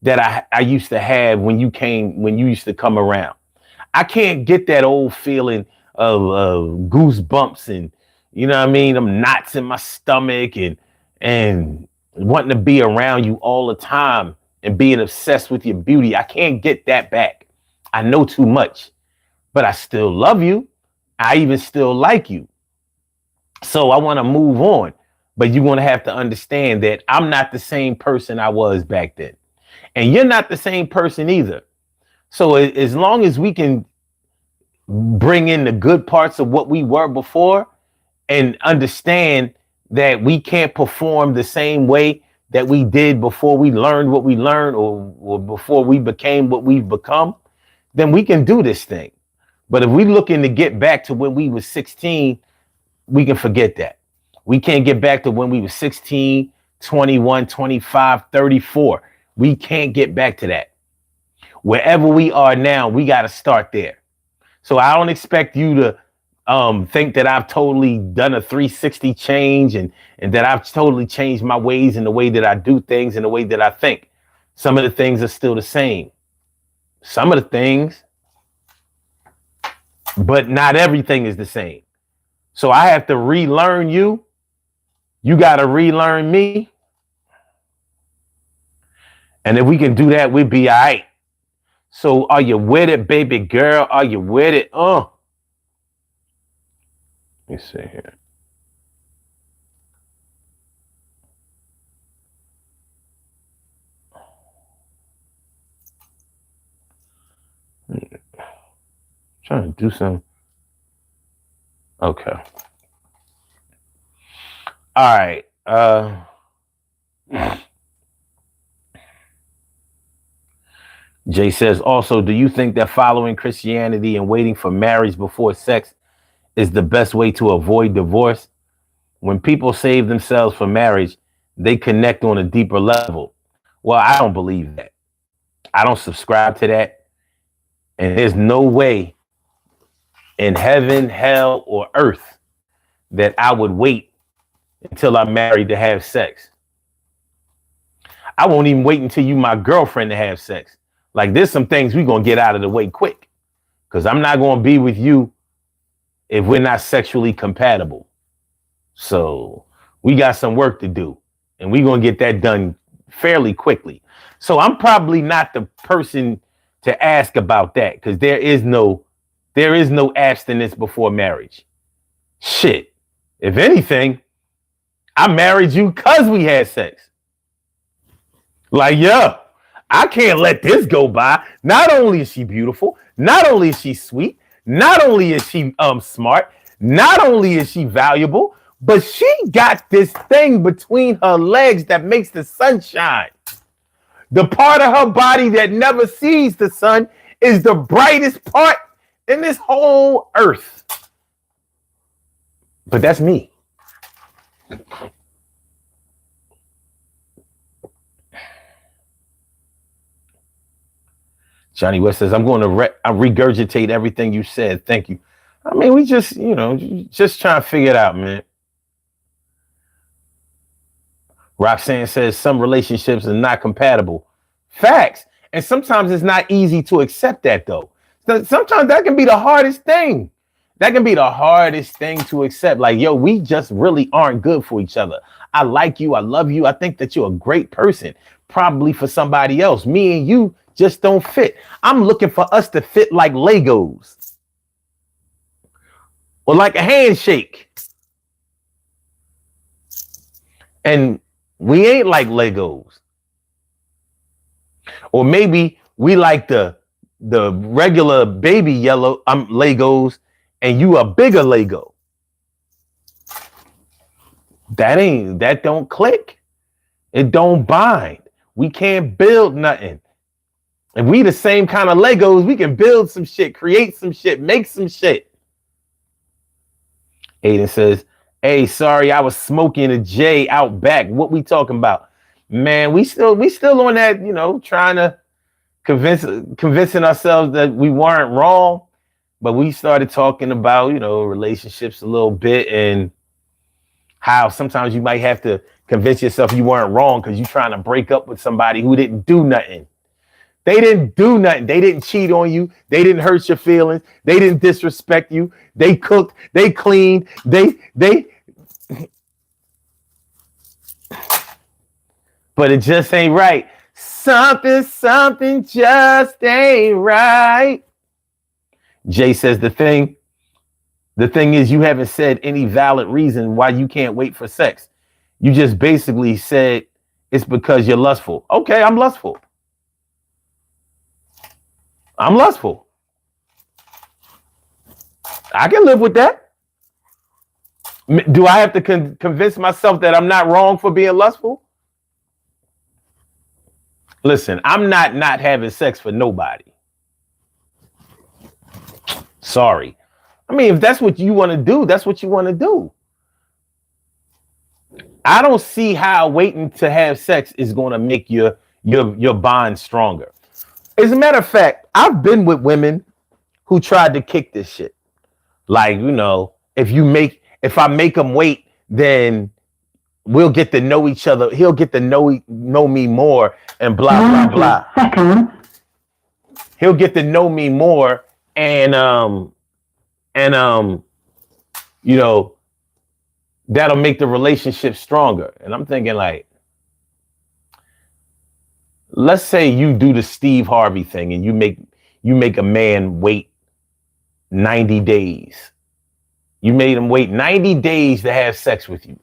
that I used to have when you used to come around. I can't get that old feeling of goosebumps and, you know what I mean? Them knots in my stomach and wanting to be around you all the time and being obsessed with your beauty. I can't get that back. I know too much, but I still love you. I even still like you. So I want to move on. But you're going to have to understand that I'm not the same person I was back then. And you're not the same person either. So as long as we can bring in the good parts of what we were before and understand that we can't perform the same way that we did before we learned what we learned or before we became what we've become, then we can do this thing. But if we're looking to get back to when we were 16, we can forget that. We can't get back to when we were 16, 21, 25, 34. We can't get back to that. Wherever we are now, we got to start there. So I don't expect you to think that I've totally done a 360 change and that I've totally changed my ways and the way that I do things and the way that I think. Some of the things are still the same. Some of the things, but not everything is the same. So I have to relearn you. You got to relearn me. And if we can do that, we'll be all right. So are you with it, baby girl? Are you with it? Let me see here. Trying to do something. Okay. All right. Jay says, also, do you think that following Christianity and waiting for marriage before sex is the best way to avoid divorce? When people save themselves for marriage, they connect on a deeper level. Well, I don't believe that. I don't subscribe to that. And there's no way in heaven, hell, or earth that I would wait until I'm married to have sex. I won't even wait until you my girlfriend to have sex. Like, there's some things we're going to get out of the way quick, because I'm not going to be with you if we're not sexually compatible. So we got some work to do, and we're going to get that done fairly quickly. So I'm probably not the person to ask about that, because there is no abstinence before marriage. Shit. If anything, I married you because we had sex. Like, yeah. I can't let this go by. Not only is she beautiful, not only is she sweet, not only is she smart, not only is she valuable, but she got this thing between her legs that makes the sun shine. The part of her body that never sees the sun is the brightest part in this whole earth. But that's me. Johnny West says, I'm going to regurgitate everything you said. Thank you. I mean, we just, just trying to figure it out, man. Roxanne says some relationships are not compatible. Facts. And sometimes it's not easy to accept that, though. Sometimes that can be the hardest thing. That can be the hardest thing to accept. Like, yo, we just really aren't good for each other. I like you. I love you. I think that you're a great person. Probably for somebody else. Me and you just don't fit. I'm looking for us to fit like Legos or like a handshake. And we ain't like Legos. Or maybe we like the regular baby yellow Legos and you a bigger Lego. That don't click. It don't bind. We can't build nothing. If we the same kind of Legos, we can build some shit, create some shit, make some shit. Aiden says, hey, sorry, I was smoking a J out back. What we talking about? Man, we still on that, trying to convincing ourselves that we weren't wrong. But we started talking about, relationships a little bit and how sometimes you might have to convince yourself you weren't wrong because you're trying to break up with somebody who didn't do nothing. They didn't do nothing. They didn't cheat on you. They didn't hurt your feelings. They didn't disrespect you. They cooked. They cleaned. but it just ain't right. Something just ain't right. Jay says the thing is you haven't said any valid reason why you can't wait for sex. You just basically said it's because you're lustful. Okay, I'm lustful. I'm lustful. I can live with that. Do I have to convince myself that I'm not wrong for being lustful? Listen, I'm not having sex for nobody. Sorry. I mean, if that's what you want to do, that's what you want to do. I don't see how waiting to have sex is going to make your bond stronger. As a matter of fact, I've been with women who tried to kick this shit. Like, you know, if I make him wait, then we'll get to know each other. He'll get to know me more and blah, blah, blah. He'll get to know me more and you know, that'll make the relationship stronger. And I'm thinking, like, let's say you do the Steve Harvey thing and you make a man wait 90 days. You made him wait 90 days to have sex with you.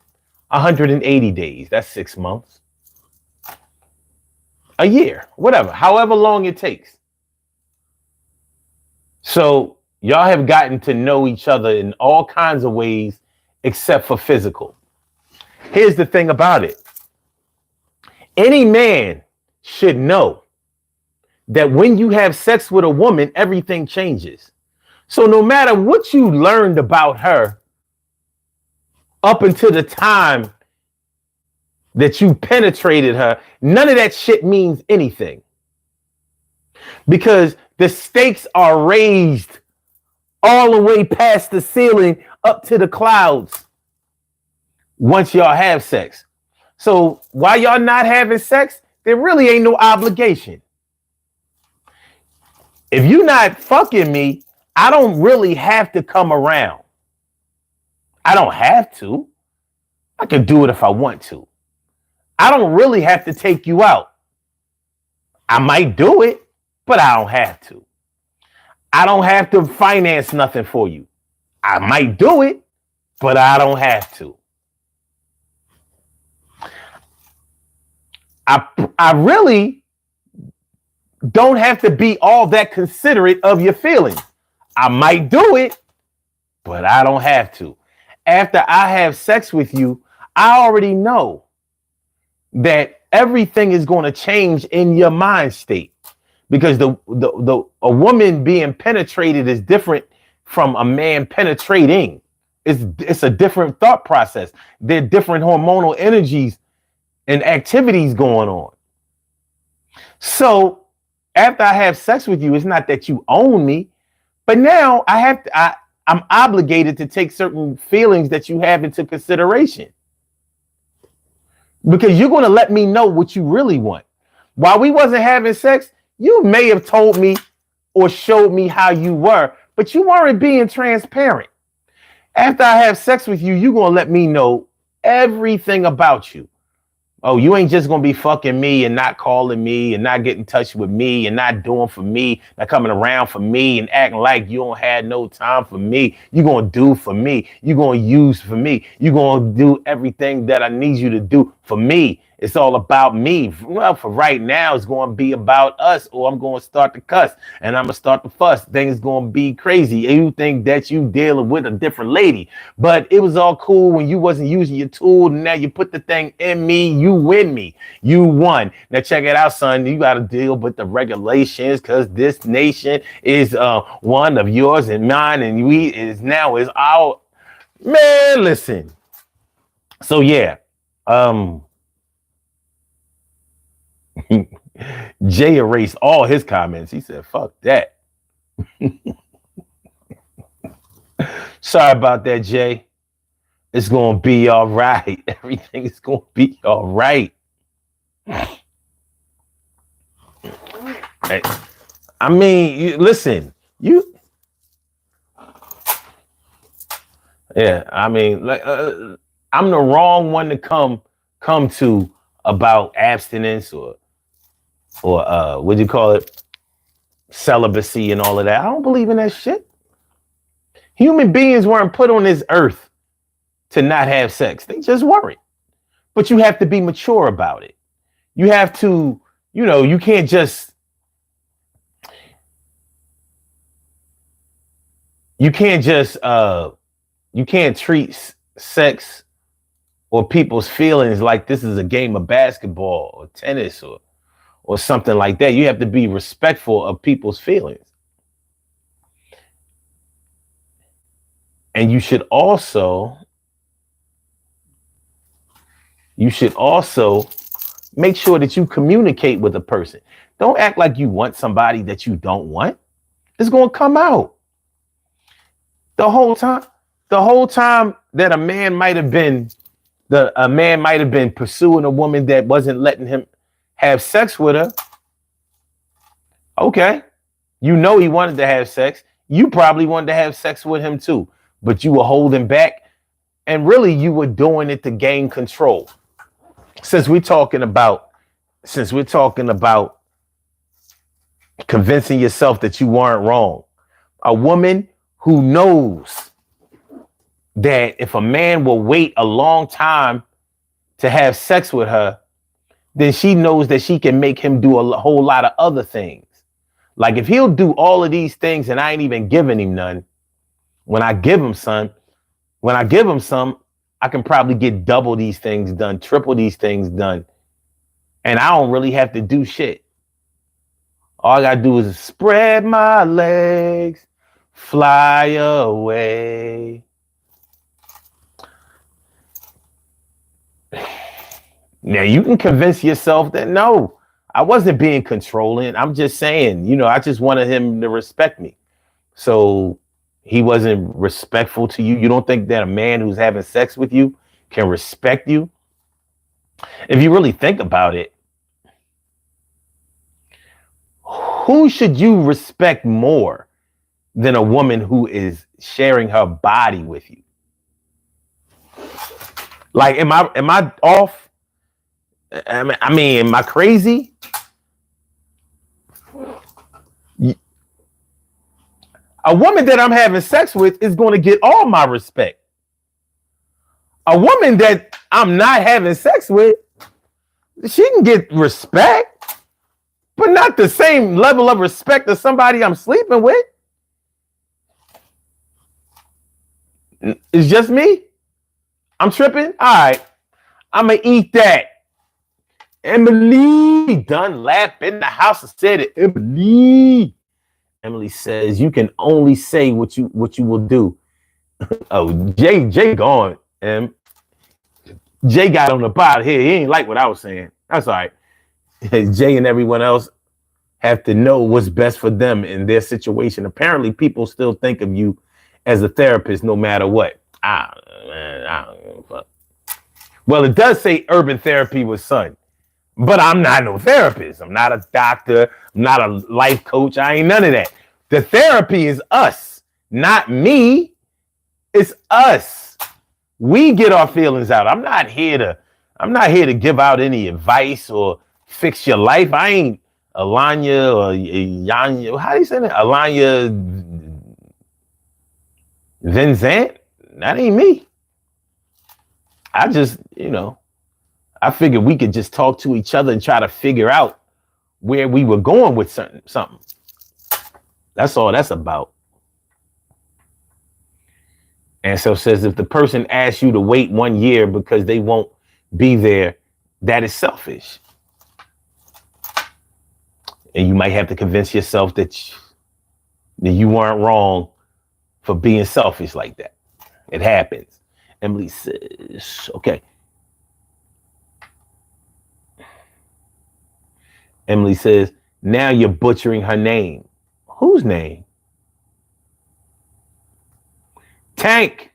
180 days, that's 6 months. A year, whatever, however long it takes. So y'all have gotten to know each other in all kinds of ways except for physical. Here's the thing about it. Any man should know that when you have sex with a woman, everything changes. So no matter what you learned about her up until the time that you penetrated her, none of that shit means anything. Because the stakes are raised all the way past the ceiling up to the clouds once y'all have sex. So while y'all not having sex, there really ain't no obligation. If you're not fucking me, I don't really have to come around. I don't have to. I can do it if I want to. I don't really have to take you out. I might do it, but I don't have to. I don't have to finance nothing for you. I might do it, but I don't have to. I really don't have to be all that considerate of your feelings. I might do it, but I don't have to. After I have sex with you, I already know that everything is going to change in your mind state, because a woman being penetrated is different from a man penetrating. It's a different thought process. There are different hormonal energies and activities going on. So after I have sex with you, it's not that you own me, but now I'm obligated to take certain feelings that you have into consideration, because you're going to let me know what you really want. While we wasn't having sex, you may have told me or showed me how you were, but you weren't being transparent. After I have sex with you, you're going to let me know everything about you. Oh, you ain't just going to be fucking me and not calling me and not getting in touch with me and not doing for me, not coming around for me and acting like you don't have no time for me. You're going to do for me. You're going to use for me. You're going to do everything that I need you to do for me. It's all about me. Well, for right now, it's going to be about us, or I'm going to start to cuss and I'm going to start to fuss. Things going to be crazy. You think that you dealing with a different lady, but it was all cool when you wasn't using your tool. And now you put the thing in me. You win me. You won. Now check it out, son. You got to deal with the regulations, because this nation is one of yours and mine, and we is our man. Listen. So yeah. Jay erased all his comments. He said, fuck that. Sorry about that, Jay. It's going to be all right. Everything is going to be all right. Hey, I mean, listen, yeah, I mean, like, I'm the wrong one to come to about abstinence or what do you call it? Celibacy and all of that. I don't believe in that shit. Human beings weren't put on this earth to not have sex. They just weren't. But you have to be mature about it. You have to, you can't just you can't treat sex or people's feelings like this is a game of basketball or tennis or something like that. You have to be respectful of people's feelings. And you should also make sure that you communicate with a person. Don't act like you want somebody that you don't want. It's going to come out. The whole time that a man might have been pursuing a woman that wasn't letting him have sex with her. Okay. He wanted to have sex. You probably wanted to have sex with him too, but you were holding back, and really you were doing it to gain control. Since we're talking about convincing yourself that you weren't wrong, a woman who knows that if a man will wait a long time to have sex with her, then she knows that she can make him do a whole lot of other things. Like if he'll do all of these things and I ain't even giving him none, when I give him some, I can probably get double these things done, triple these things done. And I don't really have to do shit. All I gotta do is spread my legs, fly away. Now you can convince yourself that no, I wasn't being controlling. I'm just saying, I just wanted him to respect me. So he wasn't respectful to you. You don't think that a man who's having sex with you can respect you? If you really think about it, who should you respect more than a woman who is sharing her body with you? Like, am I off? I mean, am I crazy? A woman that I'm having sex with is going to get all my respect. A woman that I'm not having sex with, she can get respect, but not the same level of respect as somebody I'm sleeping with. It's just me. I'm tripping. All right. I'm going to eat that. Emily Dunlap in the house. I said it. Emily says you can only say what you will do. Oh, Jay gone. Jay got on the pot here. He ain't like what I was saying. That's all right. Jay and everyone else have to know what's best for them in their situation. Apparently, people still think of you as a therapist no matter what. I don't give a fuck. Well, it does say urban therapy with son, but I'm not no therapist. I'm not a doctor. I'm not a life coach. I ain't none of that. The therapy is us, not me. It's us. We get our feelings out. I'm not here to give out any advice or fix your life. I ain't Alanya or Yanya. How do you say that? Alanya Vincent? That ain't me. I just, I figured we could just talk to each other and try to figure out where we were going with something. That's all that's about. And so says if the person asks you to wait 1 year because they won't be there, that is selfish. And you might have to convince yourself that you weren't wrong for being selfish like that. It happens. Emily says, okay. Emily says, now you're butchering her name. Whose name? Tank.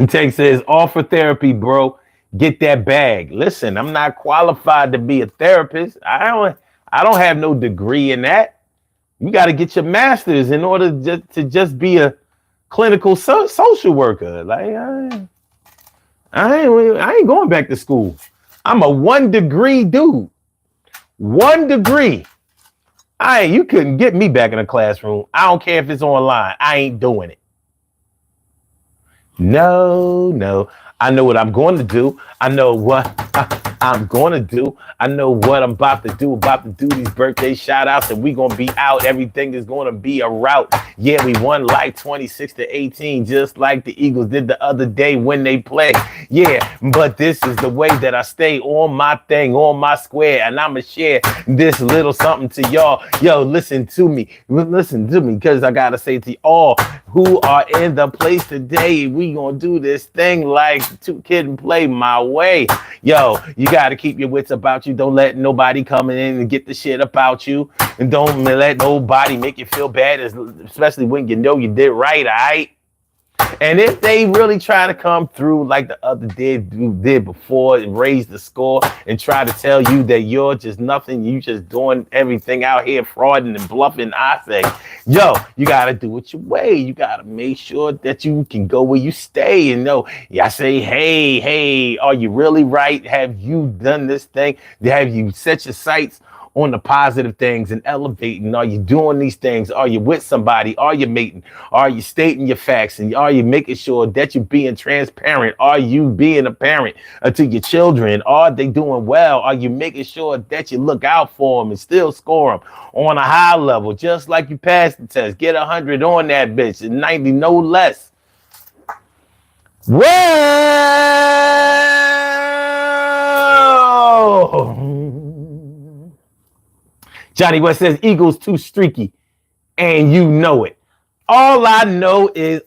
Tank says, offer therapy, bro. Get that bag. Listen, I'm not qualified to be a therapist. I don't have no degree in that. You got to get your master's in order to just be a clinical social worker. Like, I ain't going back to school. I'm a 1 degree dude. 1 degree. You couldn't get me back in the classroom. I don't care if it's online. I ain't doing it. No. I know what I'm going to do. I know what I'm going to do. I know what I'm about to do. About to do these birthday shout outs, and we going to be out. Everything is going to be a rout. Yeah, we won like 26-18, just like the Eagles did the other day when they played. Yeah, but this is the way that I stay on my thing, on my square, and I'm going to share this little something to y'all. Yo, listen to me, because I got to say to all who are in the place today, we going to do this thing like two kid and play my way. Yo, you got to keep your wits about you. Don't let nobody come in and get the shit about you. And don't let nobody make you feel bad, especially when you know you did right, all right? And if they really try to come through like the other did before and raise the score and try to tell you that you're just nothing, you just doing everything out here frauding and bluffing, I say, yo, you got to do it your way. You got to make sure that you can go where you stay. And no, I say, hey, are you really right? Have you done this thing? Have you set your sights on the positive things and elevating? Are you doing these things? Are you with somebody? Are you mating? Are you stating your facts? And are you making sure that you're being transparent? Are you being a parent to your children? Are they doing well? Are you making sure that you look out for them and still score them on a high level, just like you passed the test? Get 100 on that bitch and 90, no less. Whoa! Johnny West says Eagles too streaky, and you know it. All I know is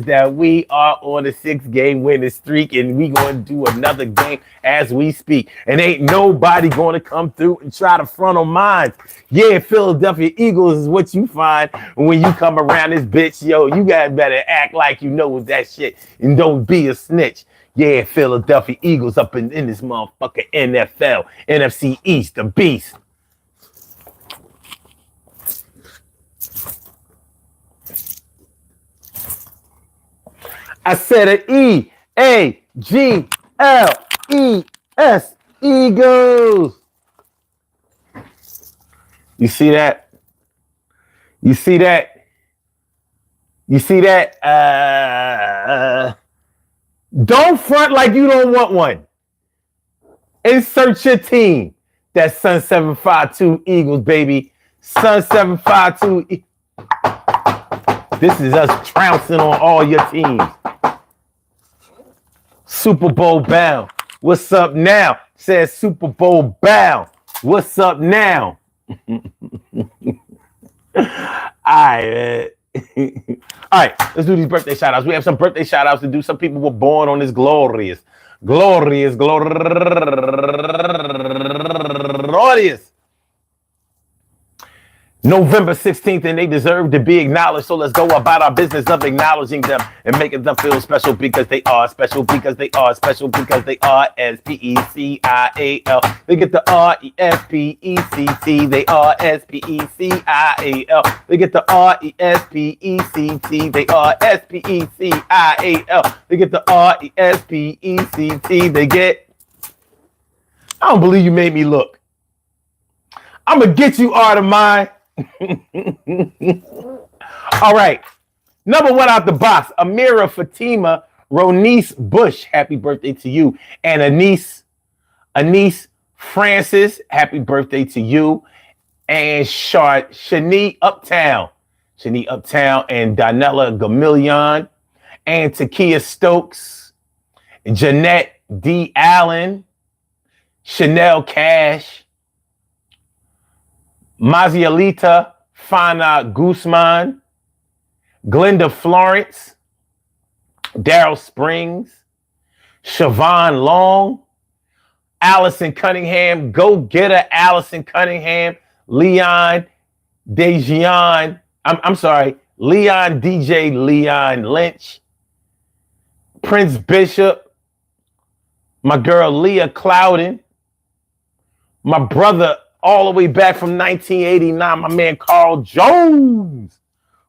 that we are on a 6-game winning streak, and we going to do another game as we speak. And ain't nobody going to come through and try to front on mine. Yeah, Philadelphia Eagles is what you find when you come around this bitch. Yo, you guys better act like you know that shit and don't be a snitch. Yeah, Philadelphia Eagles up in this motherfucker NFL, NFC East, the beast. I said it, E-A-G-L-E-S, Eagles. You see that? You see that? You see that? Don't front like you don't want one. Insert your team. That's Sun 752 Eagles, baby. Sun 752. This is us trouncing on all your teams. Super Bowl bound. What's up now? Says Super Bowl bound. What's up now? All right, man. All right, let's do these birthday shout outs. We have some birthday shout outs to do. Some people were born on this glorious November 16th, and they deserve to be acknowledged. So let's go about our business of acknowledging them and making them feel special because they are special, because they are special, because they are S-P-E-C-I-A-L. They get the R-E-S-P-E-C-T. They are S-P-E-C-I-A-L. They get the R-E-S-P-E-C-T. They are S-P-E-C-I-A-L. They get the R-E-S-P-E-C-T. They get... I don't believe you made me look. I'm going to get you, Art of Mine. All right. Number one out the box, Amira Fatima Ronice Bush. Happy birthday to you. And Anise Francis. Happy birthday to you. And Shani Uptown and Donella Gamillion. And Takia Stokes. Jeanette D. Allen. Chanel Cash. Mazialita Fana Guzman, Glenda Florence, Daryl Springs, Siobhan Long, Allison Cunningham, Go Getter Allison Cunningham, Leon DJ Leon Lynch, Prince Bishop, my girl Leah Clouden, my brother all the way back from 1989, my man Carl Jones.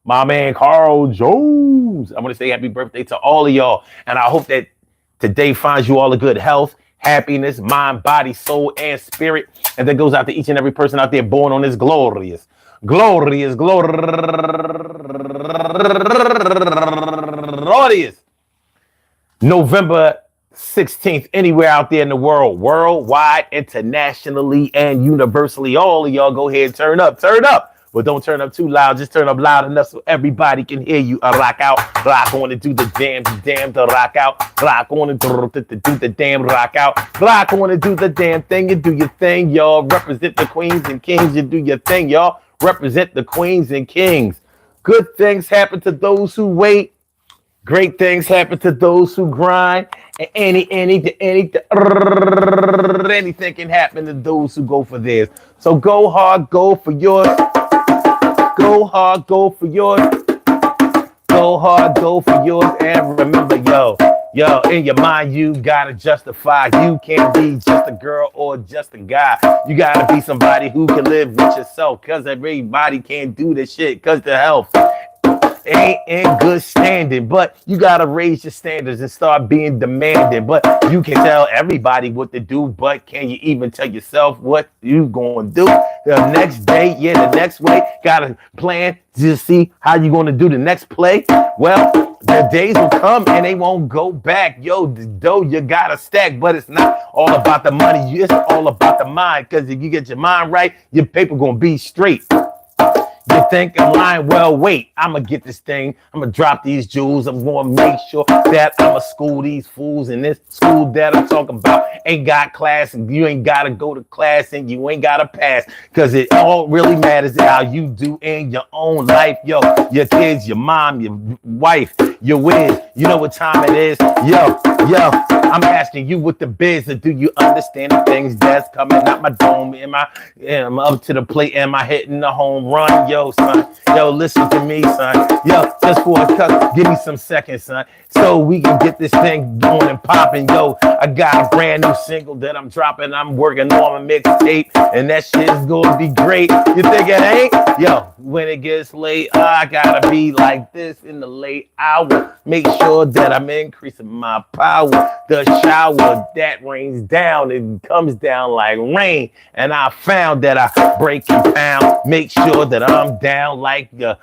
my man Carl Jones. I want to say happy birthday to all of y'all. And I hope that today finds you all a good health, happiness, mind, body, soul, and spirit. And that goes out to each and every person out there born on this glorious November 16th, anywhere out there in the world, worldwide, internationally, and universally. All of y'all go ahead and turn up. But don't turn up too loud. Just turn up loud enough so everybody can hear you. Rock out, rock on and do the damn to rock out. Rock on and do the damn rock out. Rock on and do the damn thing. You do your thing, y'all. Represent the queens and kings. You do your thing, y'all. Represent the queens and kings. Good things happen to those who wait. Great things happen to those who grind. And anything can happen to those who go for theirs. So go hard, go for yours. Go hard, go for yours. Go hard, go for yours. And remember, yo, in your mind, you gotta justify. You can't be just a girl or just a guy. You gotta be somebody who can live with yourself. Cause everybody can't do this shit. Cause the health ain't in good standing, but you gotta raise your standards and start being demanding. But you can tell everybody what to do, but can you even tell yourself what you gonna do the next day? The next way. Gotta plan to see how you gonna do the next play. Well, the days will come and they won't go back. Yo, the dough you gotta stack, but it's not all about the money. It's all about the mind. Cause if you get your mind right, your paper gonna be straight. You think I'm lying? Well, wait, I'm going to get this thing. I'm going to drop these jewels. I'm going to make sure that I'm going to school these fools. And this school that I'm talking about ain't got class. And you ain't got to go to class and you ain't got to pass. Because it all really matters how you do in your own life. Yo, your kids, your mom, your wife, your whiz. You know what time it is. Yo, I'm asking you what the biz. Do you understand the things that's coming out my dome? Am I up to the plate? Am I hitting the home run? Yo, son. Yo, listen to me, son. Yo, just for a cut, give me some seconds, son, so we can get this thing going and popping. Yo, I got a brand new single that I'm dropping. I'm working on a mixtape, and that shit's gonna be great. You think it ain't? Yo, when it gets late, I gotta be like this in the late hour. Make sure that I'm increasing my power. The shower that rains down, it comes down like rain. And I found that I break and pound. Make sure that I'm down like a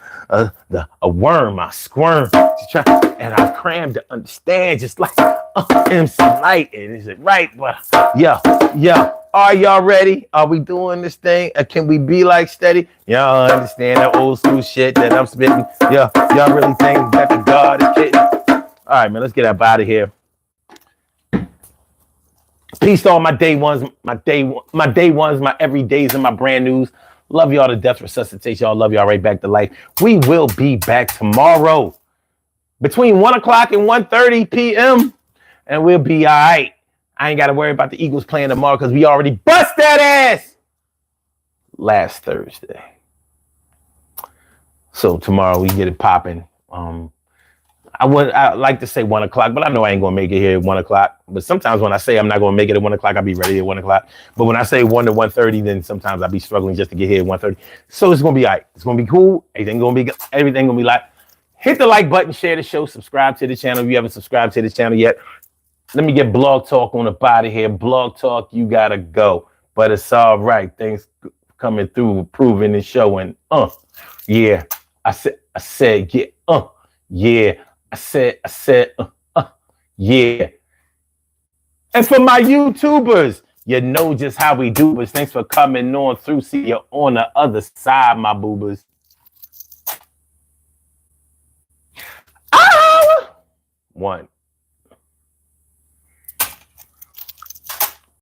worm. I squirm and I cram to understand, just like MC Light. And is it right? But yeah. Are y'all ready? Are we doing this thing? Can we be like steady? Y'all understand that old school shit that I'm spitting? Yeah, y'all really think that the God is kidding? All right, man, let's get up out of here. Peace to all my day ones, my everydays, and my brand news. Love y'all to death. Resuscitation. Y'all love y'all right back to life. We will be back tomorrow between 1 o'clock and 1:30 p.m. And we'll be all right. I ain't got to worry about the Eagles playing tomorrow because we already bust that ass last Thursday. So tomorrow we get it popping. I like to say 1 o'clock, but I know I ain't going to make it here at 1 o'clock. But sometimes when I say I'm not going to make it at 1 o'clock, I'll be ready at 1 o'clock. But when I say 1 to 1:30, then sometimes I'll be struggling just to get here at 1:30. So it's going to be all right. It's going to be cool. Everything going to be like, hit the like button, share the show, subscribe to the channel if you haven't subscribed to the channel yet. Let me get Blog Talk on up out of here. Blog Talk, you got to go. But it's all right. Things coming through, proving and showing. Yeah. I said, yeah. Yeah. I said, yeah. And for my YouTubers, you know just how we do, but thanks for coming on through. See you on the other side, my boobers. One.